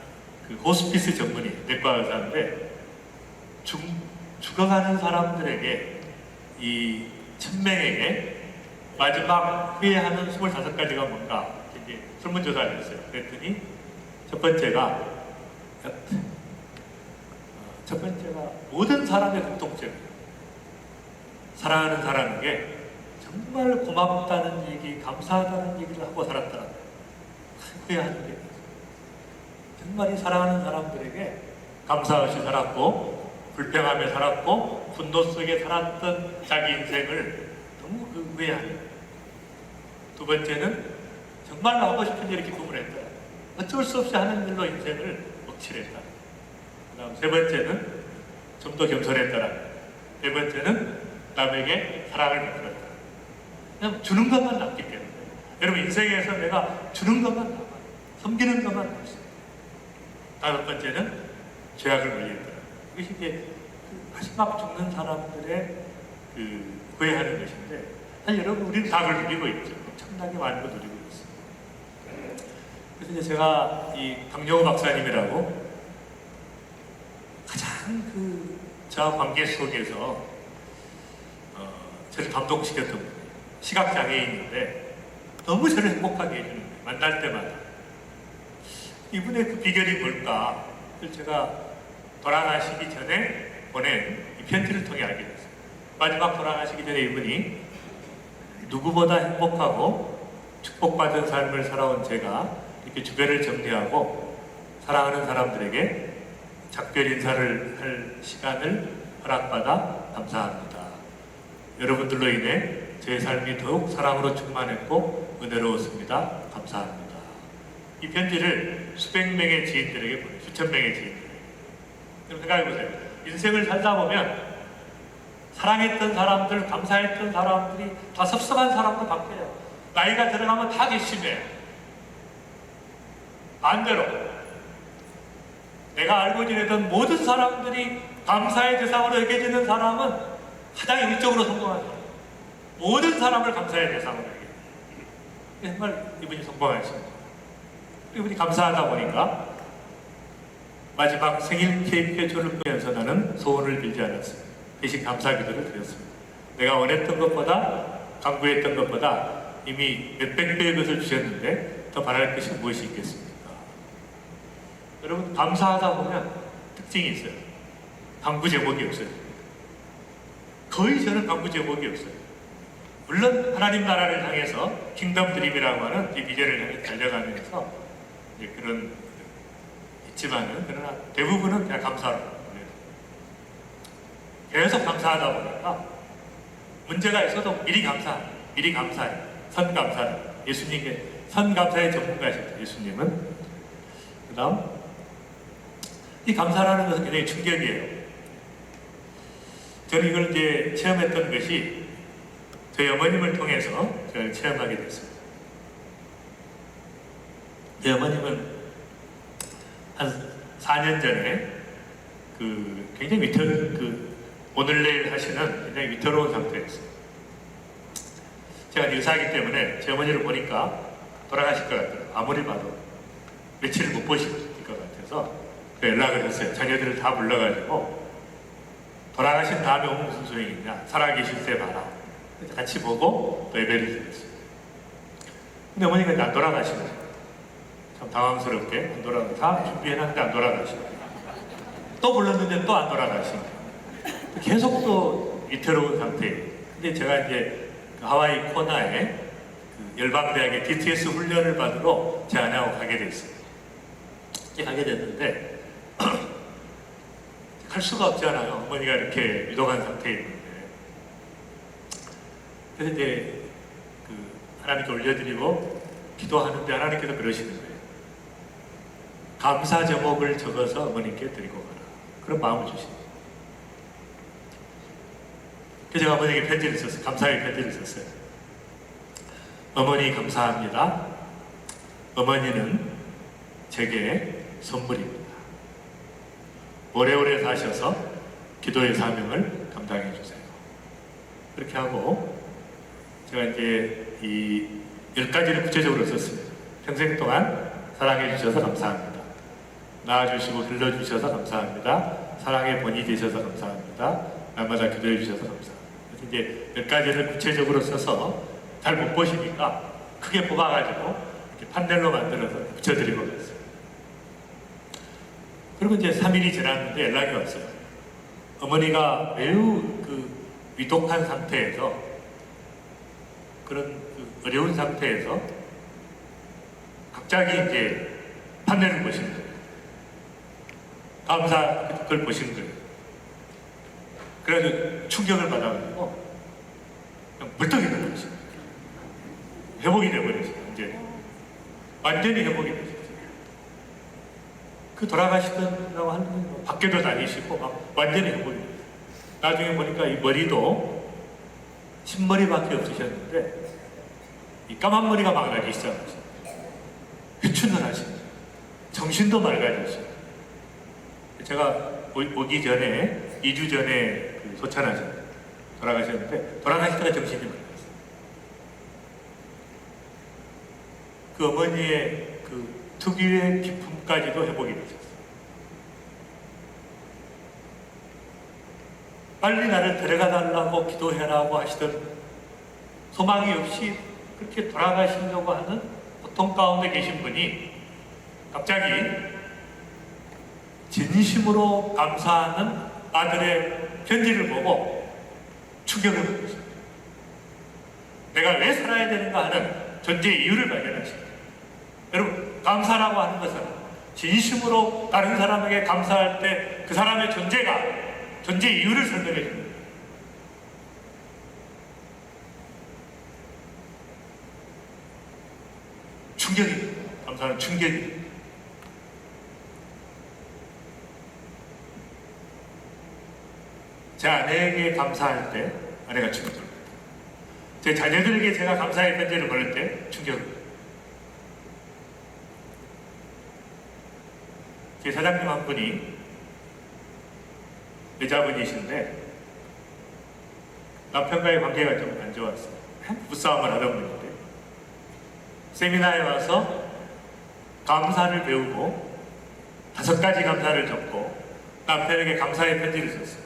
그 호스피스 전문의, 내과 의사인데, 죽어가는 사람들에게, 이 1000명에게 마지막 후회하는 25가지가 뭔가 이제 설문조사를 했어요. 그랬더니 첫 번째가 모든 사람의 공통점이에요. 사랑하는 사람에게 정말 고맙다는 얘기, 감사하다는 얘기를 하고 살았더라고요. 후회하는 게 정말 이 사랑하는 사람들에게 감사 없이 살았고, 불평하며 살았고, 분노 속에 살았던 자기 인생을 너무 후회하는 거예요. 두 번째는 정말 하고 싶은 일에 기쁨을 했다. 어쩔 수 없이 하는 일로 인생을 억칠했다. 그 다음 세 번째는 좀 더 겸손했더라. 네 번째는 남에게 사랑을 베풀었다. 그냥 주는 것만 남기 때문에. 여러분 인생에서 내가 주는 것만 남아요. 섬기는 것만 남았어요. 다섯 번째는 죄악을 멀리했더라. 이것이 이제 마지막 죽는 사람들의 그 후회하는 것인데, 사실 여러분 우리는 다 그걸 누리고 있죠. 엄청나게 많은 걸 누리고 있습니다. 그래서 이제 제가 이 강영호 박사님이라고 가장 그 저와 관계 속에서 저를 감동시켰던 분이에요. 시각장애인인데 너무 저를 행복하게 해주는 거예요. 만날 때마다. 이분의 그 비결이 뭘까? 그래서 제가 돌아가시기 전에 보낸 이 편지를 통해 알게 됐어요. 마지막 돌아가시기 전에 이분이 누구보다 행복하고 축복받은 삶을 살아온 제가 이렇게 주변을 정리하고 사랑하는 사람들에게 작별 인사를 할 시간을 허락받아 감사합니다. 여러분들로 인해 제 삶이 더욱 사랑으로 충만했고 은혜로웠습니다. 감사합니다. 이 편지를 수백 명의 지인들에게 보내요. 수천 명의 지인들에게. 그럼 생각해보세요. 인생을 살다 보면 사랑했던 사람들, 감사했던 사람들이 다 섭섭한 사람으로 바뀌어요. 나이가 들어가면 다 괘씸해요. 반대로 내가 알고 지내던 모든 사람들이 감사의 대상으로 여겨지는 사람은 가장 영적으로 성공하죠. 모든 사람을 감사의 대상으로 여겨요. 정말 이분이 성공하십니다. 이분이 감사하다 보니까 마지막 생일 케이크 회초를 끄면서 나는 소원을 빌지 않았습니다. 대신 감사 기도를 드렸습니다. 내가 원했던 것보다, 강구했던 것보다 이미 몇백 배의 것을 주셨는데 더 바랄 것이 무엇이 있겠습니까? 여러분, 감사하다 보면 특징이 있어요. 강구 제목이 없어요. 거의 저는 강구 제목이 없어요. 물론 하나님 나라를 향해서 킹덤 드림이라고 하는 이 비전을 향해 달려가면서 이제 그런 있지만은, 그러나 대부분은 그냥 감사로 계속 감사하다 보니까 문제가 있어도 미리 감사해. 선감사를. 예수님께 선감사의 전문가셨죠. 예수님은. 그 다음, 이 감사라는 것은 굉장히 충격이에요. 저는 이걸 이제 체험했던 것이 저희 어머님을 통해서 제가 체험하게 됐습니다. 저희 어머님은 한 4년 전에 굉장히 오늘 내일 하시는 굉장히 위태로운 상태였어요. 제가 의사이기 때문에 제 어머니를 보니까 돌아가실 것 같더라고요. 아무리 봐도 며칠을 못 보실 것 같아서 연락을 했어요. 자녀들을 다 불러가지고 돌아가신 다음에 오면 무슨 소용이 있냐, 살아계실 때 봐라. 그래서 같이 보고 또 예배를 드렸어요. 근데 어머니가 이제 안 돌아가시는 거예요. 참 당황스럽게 안 돌아가시고, 다 준비해놨는데 안 돌아가시고, 또 불렀는데 또 안 돌아가시고, 계속 또 위태로운 상태예요. 근데 제가 이제 하와이 코나에 열방대학의 DTS 훈련을 받으러 제 아내하고 가게 됐어요. 가게 됐는데 갈 수가 없잖아요. 어머니가 이렇게 위독한 상태에 있는데. 그래서 이제 하나님께 올려드리고 기도하는데 하나님께서 그러시는 거예요. 감사 제목을 적어서 어머니께 드리고 가라. 그런 마음을 주시는 거예요. 그래서 제가 어머니에게 편지를 썼어요. 감사의 편지를 썼어요. 어머니 감사합니다. 어머니는 제게 선물입니다. 오래오래 사셔서 기도의 사명을 감당해 주세요. 그렇게 하고 제가 이제 이 10가지를 구체적으로 썼습니다. 평생 동안 사랑해 주셔서 감사합니다. 낳아주시고 길러주셔서 감사합니다. 사랑의 본이 되셔서 감사합니다. 날마다 기도해 주셔서 감사합니다. 그래서 이제 10가지를 구체적으로 써서 잘 못 보시니까 크게 뽑아가지고 이렇게 판넬로 만들어서 붙여드리고 갔어요. 그리고 이제 3일이 지났는데 연락이 왔어요. 어머니가 매우 위독한 상태에서, 그런 어려운 상태에서 갑자기 이제 판넬을 보신 거예요. 감사 그걸 보신 거예요. 그래가지고 충격을 받아가지고 그냥 벌떡 일어나신 거예요. 회복이 돼버렸어요. 이제 완전히 회복이 됐어요. 돌아가시더라고 하는 밖에도 다니시고 막 완전히 회복이 됐어요. 나중에 보니까 이 머리도 흰머리밖에 없으셨는데 이 까만 머리가 막 나기 시작하셨어요. 회춘을 하시고 정신도 맑아지시고. 제가 오기 전에 2주 전에 소찬하셨는데 돌아가셨는데 돌아가시다가 정신이 맑았어요. 그 어머니의 특유의 기쁨까지도 회복이 되셨어요. 빨리 나를 데려가 달라고 기도해라고 하시던 소망이 없이 그렇게 돌아가시려고 하는 고통 가운데 계신 분이 갑자기 진심으로 감사하는 아들의 편지를 보고 충격을 받으십니다. 내가 왜 살아야 되는가 하는 존재의 이유를 발견하십니다. 여러분, 감사라고 하는 것은 진심으로 다른 사람에게 감사할 때 그 사람의 존재의 이유를 설명해 줍니다. 충격입니다. 감사는 충격입니다. 제 아내에게 감사할 때 아내가 충격을, 제 자녀들에게 제가 감사의 편지를 보낼 때 충격을. 제 사장님 한 분이 여자분이신데 남편과의 관계가 좀 안 좋았어요. 부싸움을 하던 분인데 세미나에 와서 감사를 배우고 5가지 감사를 적고 남편에게 감사의 편지를 썼어요.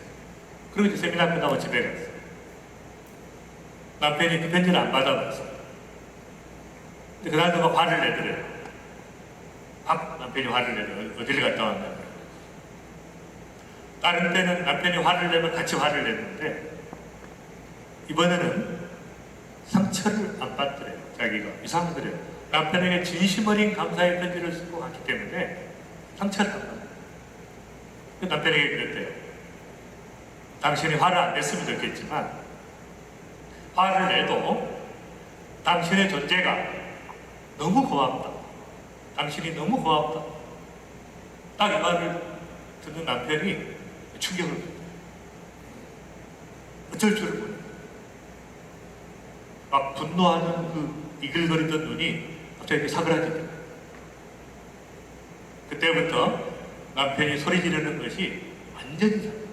그리고 이제 세미나 끝나고 집에 갔어요. 남편이 그 편지를 안 받아봤어요. 근데 그날도 막 화를 내더래요. 남편이 화를 내더래요. 어디를 갔다 왔냐고. 다른 때는 남편이 화를 내면 같이 화를 냈는데 이번에는 상처를 안 받더래요. 자기가 이상하더래요. 남편에게 진심 어린 감사의 편지를 쓰고 갔기 때문에 상처를 안 받아요. 남편에게 그랬대요. 당신이 화를 안 냈으면 좋겠지만 화를 내도 당신의 존재가 너무 고맙다. 당신이 너무 고맙다. 딱 이 말을 듣는 남편이 충격을 받아요. 어쩔 줄을 모르는 막 분노하는 그 이글거리던 눈이 갑자기 이렇게 사그라지더라고요. 그때부터 남편이 소리 지르는 것이 완전히 달라졌어요.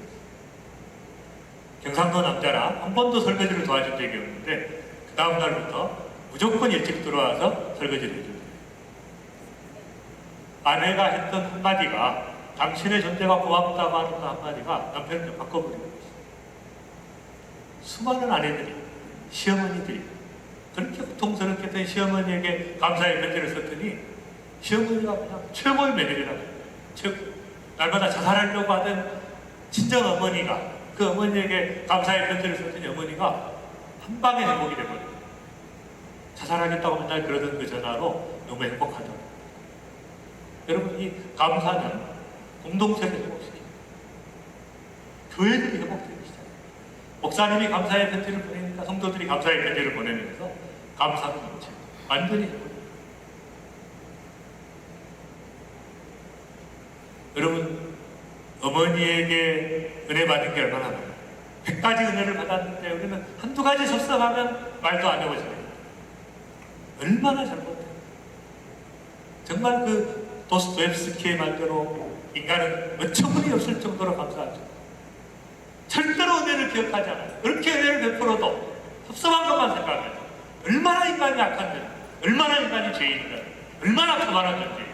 경상도 남자라 한 번도 설거지를 도와준 적이 없는데 그 다음 날부터 무조건 일찍 들어와서 설거지를 해줘요. 아내가 했던 한마디가, 당신의 존재가 고맙다고 하는 그 한마디가 남편을 바꿔버리는 것이죠. 수많은 아내들이, 시어머니들이 그렇게 고통스럽게 된 시어머니에게 감사의 편지를 썼더니 시어머니가 그냥 최고의 며느리라고 해요. 날마다 자살하려고 하던 친정 어머니가, 그 어머니에게 감사의 편지를 썼더니 어머니가 한 방에 회복이 되거든요. 자살하겠다고 맨날 그러던 그 전화로 너무 행복하다고. 여러분, 이 감사는 공동체를 회복시킵니다. 교회들이 회복되기 시작해요. 목사님이 감사의 편지를 보내니까 성도들이 감사의 편지를 보내면서 감사로 넘쳐요. 완전히 회복돼요. 여러분, 어머니에게 은혜 받은 게 얼마나 많아요. 100가지 은혜를 받았는데 우리는 한두 가지 섭섭하면 말도 안 해보잖아요. 얼마나 잘못해요. 정말 그 도스토옙스키의 말대로 인간은 어처구니 없을 정도로 감사하죠. 절대로 은혜를 기억하지 않아요. 그렇게 은혜를 베풀어도 섭섭한 것만 생각하죠. 얼마나 인간이 약한데, 얼마나 인간이 죄인인가, 얼마나 교만한 존재.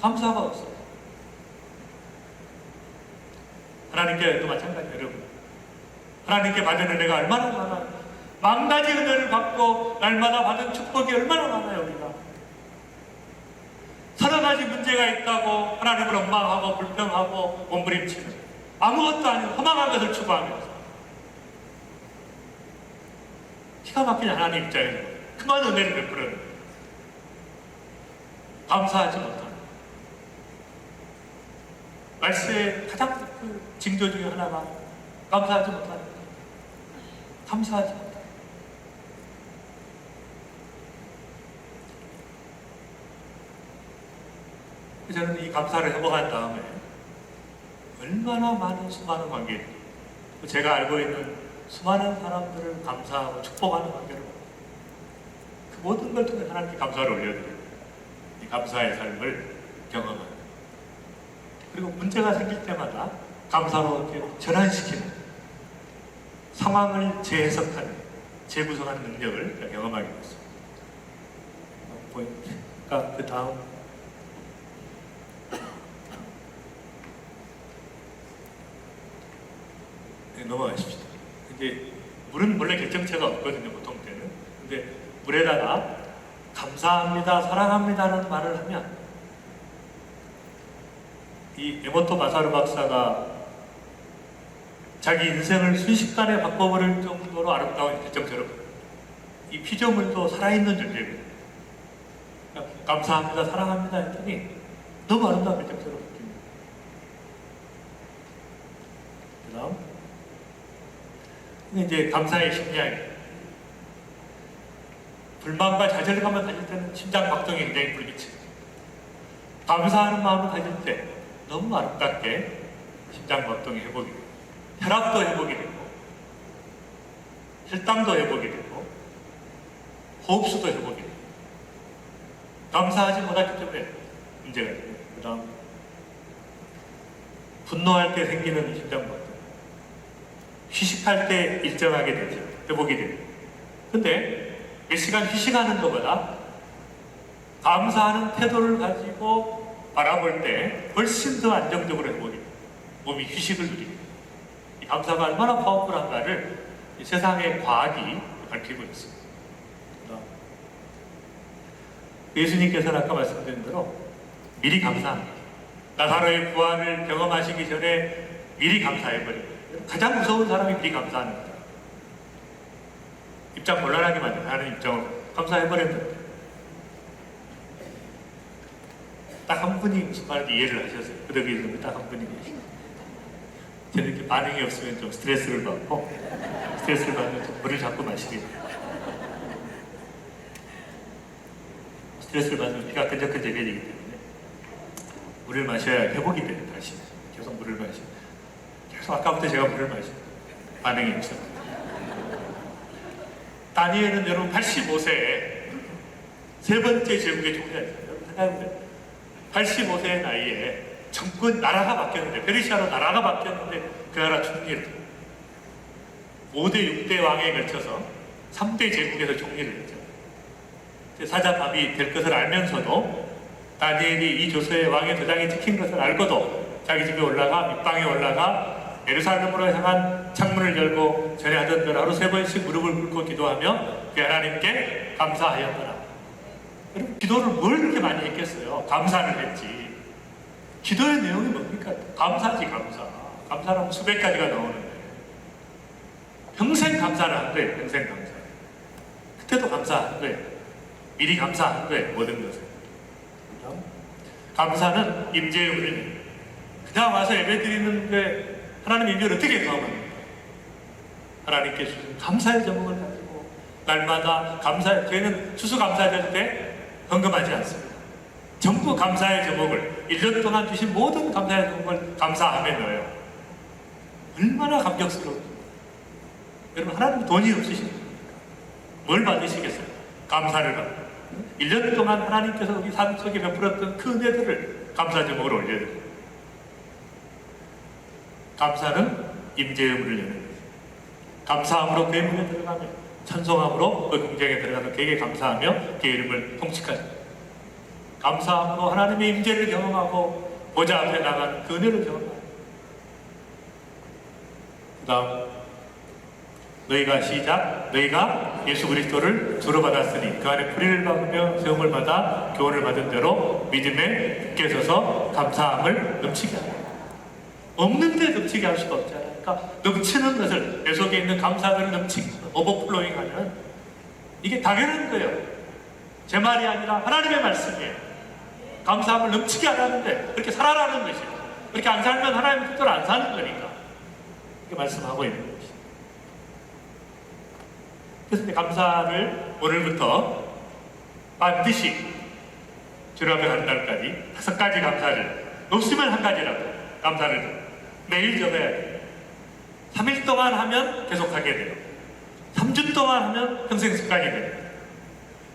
감사가 없어요. 하나님께도 마찬가지예요, 여러분. 하나님께 받은 은혜가 얼마나 많아요. 만 가지 은혜를 받고 날마다 받은 축복이 얼마나 많아요, 우리가. 서너 가지 문제가 있다고 하나님을 원망하고 불평하고 몸부림치는, 아무것도 아닌 허망한 것을 추구하면서 기가 막힌 하나님 입장에서 그만 은혜를 베풀어는 감사하지 못하는, 말씀의 가장 그 징조 중에 하나가 감사하지 못하는, 감사하지 못하는. 저는 이 감사를 회복한 다음에 얼마나 많은 수많은 관계, 제가 알고 있는 수많은 사람들을 감사하고 축복하는 관계를, 그 모든 걸 통해 하나님께 감사를 올려드려요. 이 감사의 삶을 경험하는, 그리고 문제가 생길 때마다 감사로 이렇게 전환시키는, 상황을 재해석하는, 재구성하는 능력을 경험하게 됐습니다. 보입니까? 그 다음 넘어가십시다. 이제 물은 원래 결정체가 없거든요, 보통 때는. 근데 물에다가 감사합니다, 사랑합니다라는 말을 하면, 이 에모토 마사루 박사가 자기 인생을 순식간에 바꿔버릴 정도로 아름다운 결정체로, 이 피조물도 살아있는 존재거든요. 그러니까 감사합니다, 사랑합니다 했더니 너무 아름다운 결정체로 바뀝니다. 그 다음 이제 감사의 심리학이에요. 불만과 좌절감을 가질 때는 심장 박동이 굉장히 불미치고, 감사하는 마음을 가질 때 너무 아름답게 심장 박동이 회복이 되고, 혈압도 회복이 되고, 혈당도 회복이 되고, 호흡수도 회복이 되고, 감사하지 못하기 때문에 문제가 있고요. 그 다음 분노할 때 생기는 심장 박동, 휴식할 때 일정하게 되죠. 회복이 되고. 근데 몇 시간 휴식하는 것보다 감사하는 태도를 가지고 바라볼 때 훨씬 더 안정적으로 회복이 돼요. 몸이 휴식을 누리고. 이 감사가 얼마나 파워풀한가를 이 세상의 과학이 밝히고 있습니다. 예수님께서는 아까 말씀드린 대로 미리 감사합니다. 나사로의 부활을 경험하시기 전에 미리 감사해버립니다. 가장 무서운 사람이 미리 감사하는 거예요. 입장 곤란하게 만드는, 하는 입장을 감사해버렸는데 딱 한 분이 무슨 말인지 이해를 하셨어요. 그러기 딱 한 분이 계시고, 저는 이렇게 반응이 없으면 좀 스트레스를 받고, 스트레스를 받으면 좀 물을 자꾸 마시게 돼요. 스트레스를 받으면 피가 끈적끈적해지기 때문에 물을 마셔야 회복이 돼요. 다시 계속 물을 마시. 계속 아까부터 제가 물을 마시. 반응이 없어. 다니엘은 여러분 85세에 세 번째 제국의 종려였어요. 여러분 생각해보세요. 85세의 나이에 정권 나라가 바뀌었는데, 페르시아로 나라가 바뀌었는데 그 나라 총리를 5대 6대 왕에 걸쳐서 3대 제국에서 총리를 했죠. 사자밥이 될 것을 알면서도 다니엘이 이 조서에 왕의 도장이 찍힌 것을 알고도 자기 집에 올라가 밑방에 올라가 예루살렘으로 향한 창문을 열고 전에 하던 대로 하루 3번씩 무릎을 꿇고 기도하며 그 하나님께 감사하였더라. 여러분, 기도를 뭘 그렇게 많이 했겠어요? 감사를 했지. 기도의 내용이 뭡니까? 감사지, 감사. 감사라면 수백 가지가 나오는데 평생 감사를 한 거예요. 평생 감사. 그때도 감사한 거예요. 미리 감사한 거예요. 모든 것에. 감사는 임재의 은혜입니다. 그냥 와서 예배 드리는 게 하나님 임재를 어떻게 경험합니까? 하나님께 주신 감사의 제목을 가지고 날마다 저희는 추수감사절 때 헌금하지 않습니다. 전부 감사의 제목을 1년 동안 주신 모든 감사의 제목을 감사하며 넣어요. 얼마나 감격스러운지. 여러분, 하나님 돈이 없으십니까? 뭘 받으시겠어요? 감사를 받고 1년 동안 하나님께서 우리 삶 속에 베풀었던 그 은혜들을 감사 제목으로 올려드립니다. 감사는 임재의 문을 여는 것입니다. 감사함으로 그의 문에 들어가며 찬송함으로 그 궁정에 들어가서 그에게 감사하며 그의 이름을 통칭하죠. 감사함으로 하나님의 임재를 경험하고 보좌 앞에 나가는 그 은혜를 경험하고, 그 다음 너희가 예수 그리스도를 주로 받았으니 그 안에 뿌리를 박으며 세움을 받아 교훈을 받은 대로 믿음에 굳게 서서 감사함을 넘치게 하라. 없는데 넘치게 할 수가 없잖아요. 그러니까 넘치는 것을, 내 속에 있는 감사들을 넘치게, 오버플로잉하는, 이게 당연한 거예요. 제 말이 아니라 하나님의 말씀이에요. 감사함을 넘치게 하라는데 그렇게 살아라는 것이에요. 그렇게 안 살면 하나님의 뜻대로 안 사는 거니까 이렇게 말씀하고 있는 거예요. 그래서 감사를 오늘부터 반드시 주로 앞에 한 날까지 5가지 감사를, 없으면 1가지라도 감사를 매일 적어야 돼요. 3일 동안 하면 계속하게 돼요. 3주 동안 하면 평생 습관이 돼요.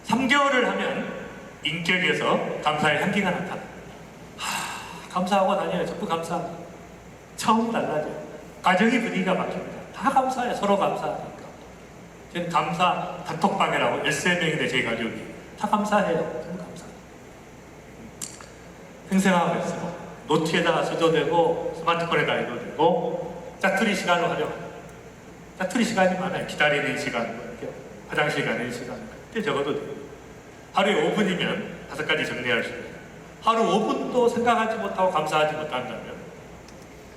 3개월을 하면 인격에서 감사의 향기가 나타나요. 감사하고 다녀요. 전부 감사하고. 처음 달라져요. 가정의 분위기가 바뀝니다. 다 감사해요. 서로 감사하니까. 저는 감사 단톡방이라고 13명인데 제 가족이 다 감사해요. 전부 감사해요. 생생하고 있어요. 노트에다가 써도 되고 스마트폰에다 해도 되고 짜투리 시간을 활용합니다. 짜투리 시간이 많아요. 기다리는 시간, 화장실 가는 시간, 그때 적어도 돼요. 하루에 5분이면 5가지 정리할 수 있어요. 하루 5분도 생각하지 못하고 감사하지 못한다면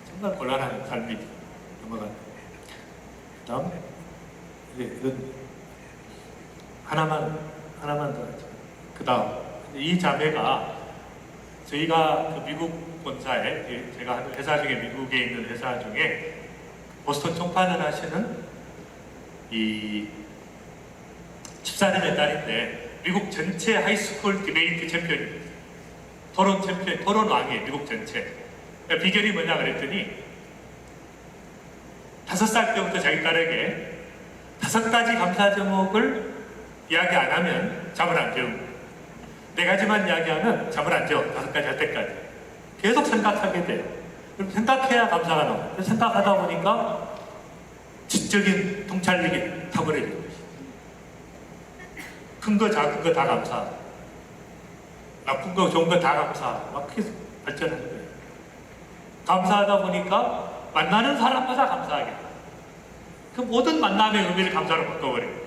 정말 곤란한 삶이 넘어간다. 그 다음 이건 하나만 더 하죠. 그 다음 이 자매가 저희가 그 미국 본사에, 제가 하는 회사 중에, 미국에 있는 회사 중에 보스턴 총판을 하시는 이 집사님의 딸인데 미국 전체 하이스쿨 디베이트 챔피언입니다. 토론 챔피언, 토론 왕이에요. 미국 전체. 비결이 뭐냐 그랬더니 5살 때부터 자기 딸에게 5가지 감사 제목을 이야기 안 하면 잠을 안 재우고, 4가지만 이야기하면 잠을 안 재워. 5가지 할 때까지 계속 생각하게 돼요. 그럼 생각해야 감사가 나와요. 생각하다 보니까 지적인 통찰력이 탁월해지는 것이죠. 큰 거 작은 거 다 감사하고, 나쁜 거 좋은 거 다 감사하고, 막 그렇게 발전하는 거예요. 감사하다 보니까 만나는 사람마다 감사하겠다. 그 모든 만남의 의미를 감사로 바꿔버려요.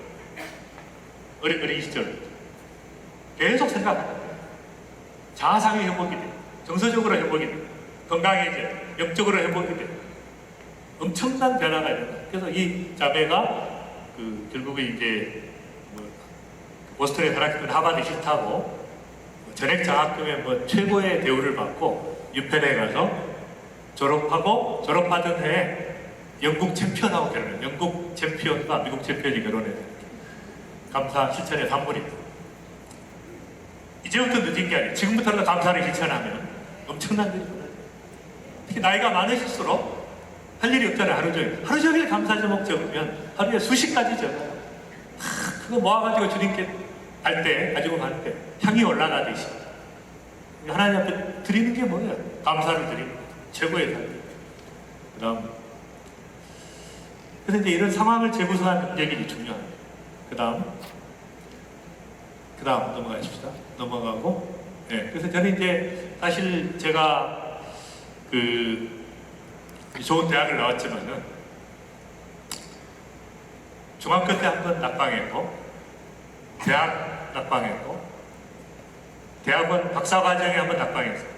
어린 시절 계속 생각하는 거예요. 자아상의 회복이 돼요. 정서적으로 회복이 돼요. 건강해져요. 영적으로 회복이 돼요. 엄청난 변화가 일어나요. 그래서 이 자매가 결국에 이제 보스턴에 살았던 하버드 싫다고 전액 장학금의 최고의 대우를 받고 유펜에 가서 졸업하고, 졸업하던 해에 영국 챔피언하고 결혼해요. 영국 챔피언과 미국 챔피언이 결혼해요. 감사 실천의 산물입니다. 이제부터 늦은 게 아니에요. 지금부터라도 감사를 실천하면 엄청난 일이 벌어져요. 특히 나이가 많으실수록 할 일이 없잖아요. 하루 종일. 하루 종일 감사 제목 적으면 하루에 수십 가지 적어요. 그거 모아가지고 주님께 갈 때, 가지고 갈 때 향이 올라가듯이 하나님 앞에 드리는 게 뭐예요? 감사를 드리는 거예요. 최고의 삶. 그래서 이제 이런 상황을 재구성하는 능력이 중요합니다. 그 다음 넘어가십시다. 넘어가고, 네. 그래서 저는 이제 사실 제가 좋은 대학을 나왔지만은 중학교 때 한 번 낙방했고, 대학 낙방했고, 대학원 박사과정에 한 번 낙방했어요.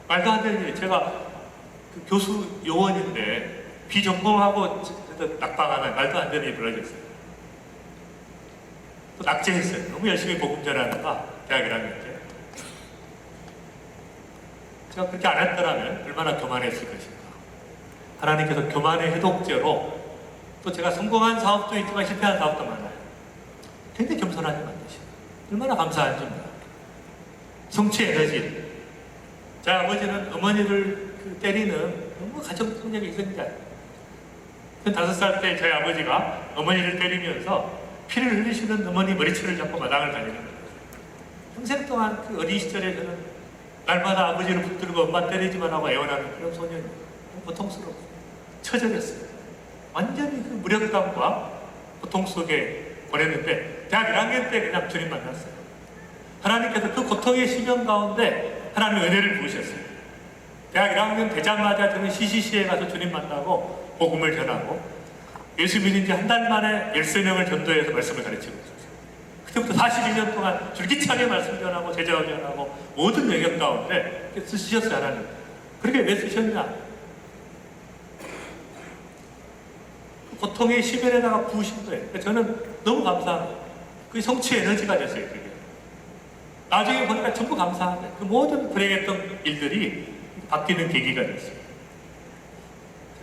말도 안 되는 일이 제가 교수 요원인데 비전공하고 낙방하는 말도 안 되는 일이 벌어졌어요. 또 낙제했어요. 너무 열심히 복음 전하다가 대학 1학년 때. 제가 그렇게 안 했더라면 얼마나 교만했을 것인가. 하나님께서 교만의 해독제로 또 제가 성공한 사업도 있지만 실패한 사업도 많아요. 굉장히 겸손하게 만드시고 얼마나 감사한지 몰라요. 성취 에너지. 제 아버지는 어머니를 때리는 너무 가정 성격이 희생자예요. 5살 때 저희 아버지가 어머니를 때리면서 피를 흘리시는 어머니 머리채를 잡고 마당을 달리는 거예요. 평생 동안 그 어린 시절에 저는 날마다 아버지를 붙들고 엄마 때리지만 하고 애원하는 그런 소년이에요. 고통스러웠어요. 처절했어요. 완전히 그 무력감과 고통 속에 보냈는데 대학 1학년 때 그냥 주님 만났어요. 하나님께서 그 고통의 시련 가운데 하나님 은혜를 부으셨어요. 대학 1학년 되자마자 저는 CCC에 가서 주님 만나고 복음을 전하고 예수 믿은 지 한 달 만에 13명을 전도해서 말씀을 가르치고 있었어요. 그때부터 42년 동안 줄기차게 말씀 전하고 제자 훈련하고 모든 영역 가운데 쓰셨어요. 하나님. 그렇게 왜 쓰셨냐? 그 고통의 시련에다가 부으신 거예요. 그러니까 저는 너무 감사합니다. 그게 성취 에너지가 됐어요. 그게. 나중에 보니까 전부 감사한 거예요. 그 모든 불행했던 일들이 바뀌는 계기가 됐어요.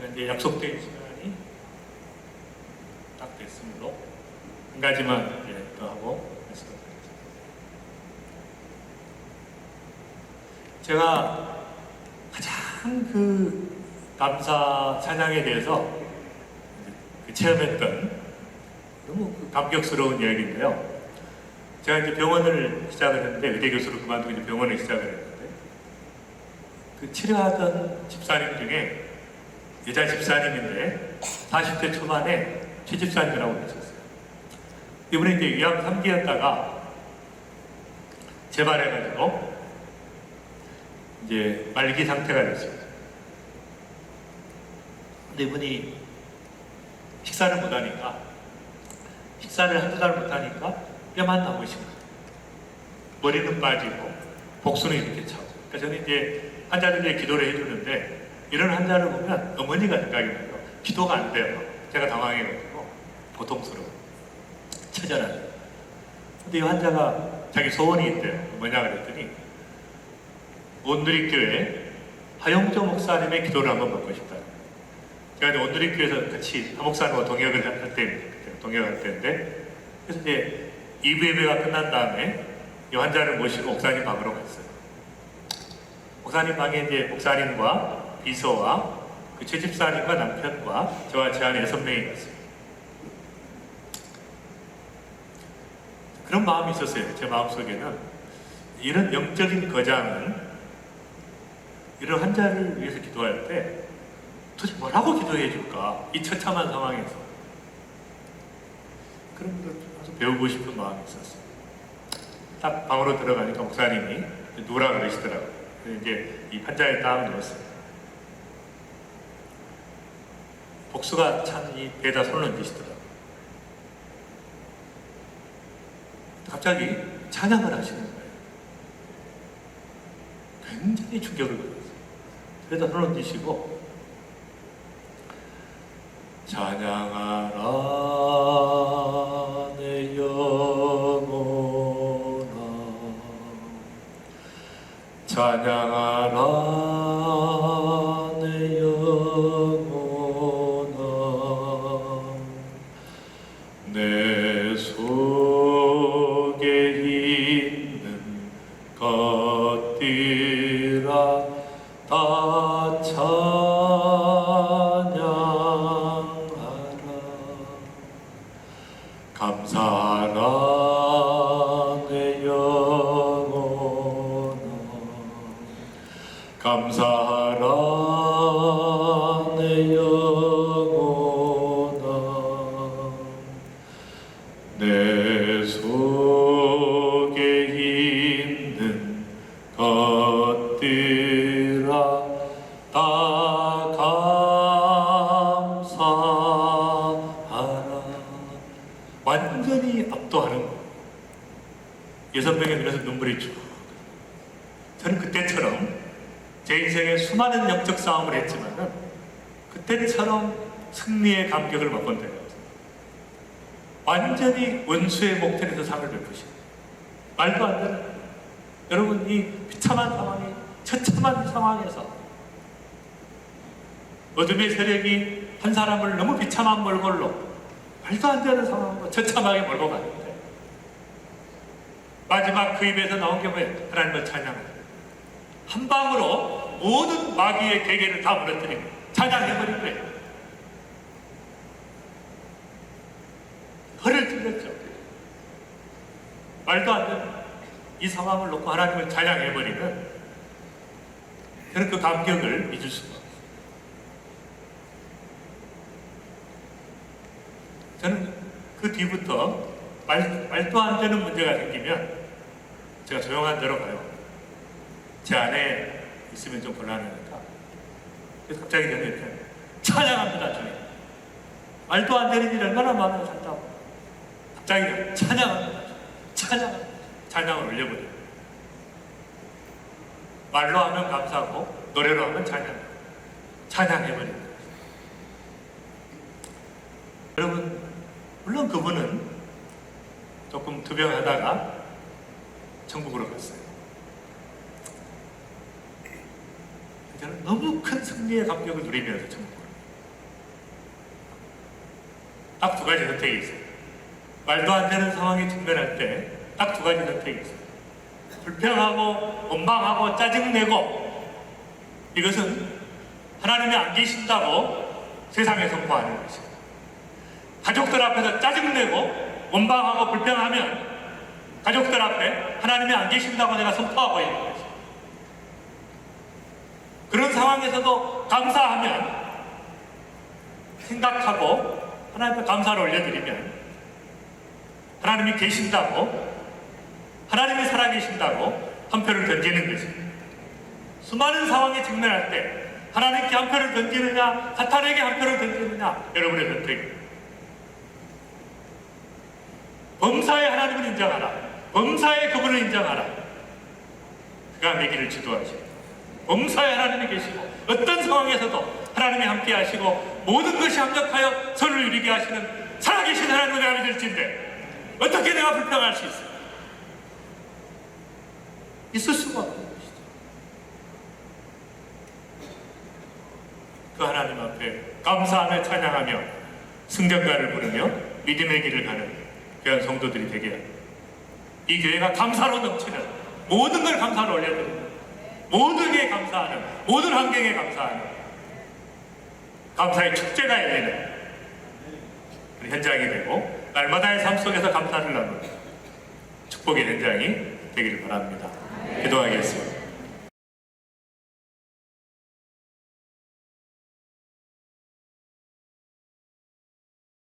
제가 이제 약속된 시간이 딱 됐으므로 한 가지만 이제 더 하고 말씀드리겠습니다. 제가 가장 감사 찬양에 대해서 체험했던 너무 감격스러운 이야기인데요. 제가 이제 병원을 시작을 했는데 의대 교수를 그만두고 이제 병원을 시작을 했는데 치료하던 집사님 중에 여자 집사님인데 40대 초반에 최 집사님이라고 계셨어요. 이분이 이제 위암 3기였다가 재발해가지고 이제 말기 상태가 됐습니다. 근데 이분이 식사를 못하니까 식사를 한두 달 못하니까 뼈만 남으신 거예요. 머리는 빠지고 복수는 이렇게 차고. 그러니까 저는 이제 환자들에게 기도를 해주는데 이런 환자를 보면 어머니가 생각이 나요. 기도가 안 돼요. 제가 당황해가지고 고통스러워. 처절하죠. 근데 이 환자가 자기 소원이 있대요. 뭐냐 그랬더니 온누리교회 하용조 목사님의 기도를 한번 받고 싶다. 제가 이제 온누리교회에서 같이 하 목사님과 동역을 할 때인데 그래서 이제 2부 예배가 끝난 다음에 이 환자를 모시고 목사님 방으로 갔어요. 목사님 방에 이제 목사님과 비서와 그 최 집사님과 남편과 저와 제 아내 6명이 갔어요. 그런 마음이 있었어요. 제 마음속에는 이런 영적인 거장은 이런 환자를 위해서 기도할 때 도대체 뭐라고 기도해 줄까? 이 처참한 상황에서 그런 걸 아주 배우고 싶은 마음이 있었어요. 딱 방으로 들어가니까 목사님이 누라 그러시더라고요. 그래서 이제 이 환자에 딱 누웠어요. 복수가 찬 이 배에다 손을 얹으시더라고요. 갑자기 찬양을 하시는 거예요. 굉장히 충격을 받았어요. 배에다 손을 얹으시고 찬양하라 내 영혼아 찬양하라 내 영혼아 내 속에 있는 것들아 감사하라 내 영혼아 감사하라 내 영혼아 내 속에 있는 것들아 다 감사하라. 완전히 압도하는 거. 여선병의 눈에서 눈물이 쭉. 저는 그때처럼 제 인생에 수많은 영적 싸움을 했지만은 그때처럼 승리의 감격을 맛본 적이 없어요. 완전히 원수의 목전에서 상을 베푸신 말도 안 되는 여러분 이 비참한 상황이 처참한 상황에서 어둠의 세력이 한 사람을 너무 비참한 몰골로 말도 안 되는 상황으로 처참하게 몰고 갔는데 마지막 그 입에서 나온 게 뭐예요? 하나님을 찬양하는 한 방으로 모든 마귀의 계계를 다 무너뜨리고 찬양해버린 거예요. 허를 찔렀죠. 말도 안 되는 이 상황을 놓고 하나님을 찬양해버리면 저는 그 감격을 잊을 수가 없어요. 저는 그 뒤부터 말도 안 되는 문제가 생기면 제가 조용한 데로 가요. 제 안에 있으면 좀 곤란하니까. 그래서 갑자기 저는 이렇게 찬양합니다, 주님. 말도 안 되는 일이 얼마나 많아요, 산다고. 갑자기 찬양합니다. 찬양을 올려버려요. 말로 하면 감사하고 노래로 하면 찬양해버립니다. 여러분, 물론 그분은 조금 투병하다가 천국으로 갔어요. 저는 너무 큰 승리의 감격을 누리면서 천국으로. 딱 두 가지 선택이 있어요. 말도 안 되는 상황에 직면할 때 딱 두 가지 선택이 있어요. 불평하고 원망하고 짜증내고 이것은 하나님이 안 계신다고 세상에 선포하는 것이에요. 가족들 앞에서 짜증내고 원망하고 불평하면 가족들 앞에 하나님이 안 계신다고 내가 선포하고 있는 것이에요. 그런 상황에서도 감사하면 생각하고 하나님께 감사를 올려드리면 하나님이 계신다고 하나님이 살아계신다고 한 표를 던지는 것입니다. 수많은 상황에 직면할 때 하나님께 한 표를 던지느냐 사탄에게 한 표를 던지느냐 여러분의 선택입니다. 범사의 하나님을 인정하라. 범사의 그분을 인정하라. 그가 내 길을 지도하시고 범사의 하나님이 계시고 어떤 상황에서도 하나님이 함께 하시고 모든 것이 합력하여 선을 이루게 하시는 살아계신 하나님을 내가 믿을진데 어떻게 내가 불평할 수 있어요? 있을 수가 없는 것이죠. 그 하나님 앞에 감사하며 찬양하며 승전가를 부르며 믿음의 길을 가는 귀한 성도들이 되게 합니다. 이 교회가 감사로 넘치는 모든 걸 감사로 올려드리는 모든 게 감사하는 모든 환경에 감사하는 감사의 축제가 열리는 현장이 되고 날마다의 삶 속에서 감사를 나누는 축복의 현장이 되기를 바랍니다. 기도하겠습니다.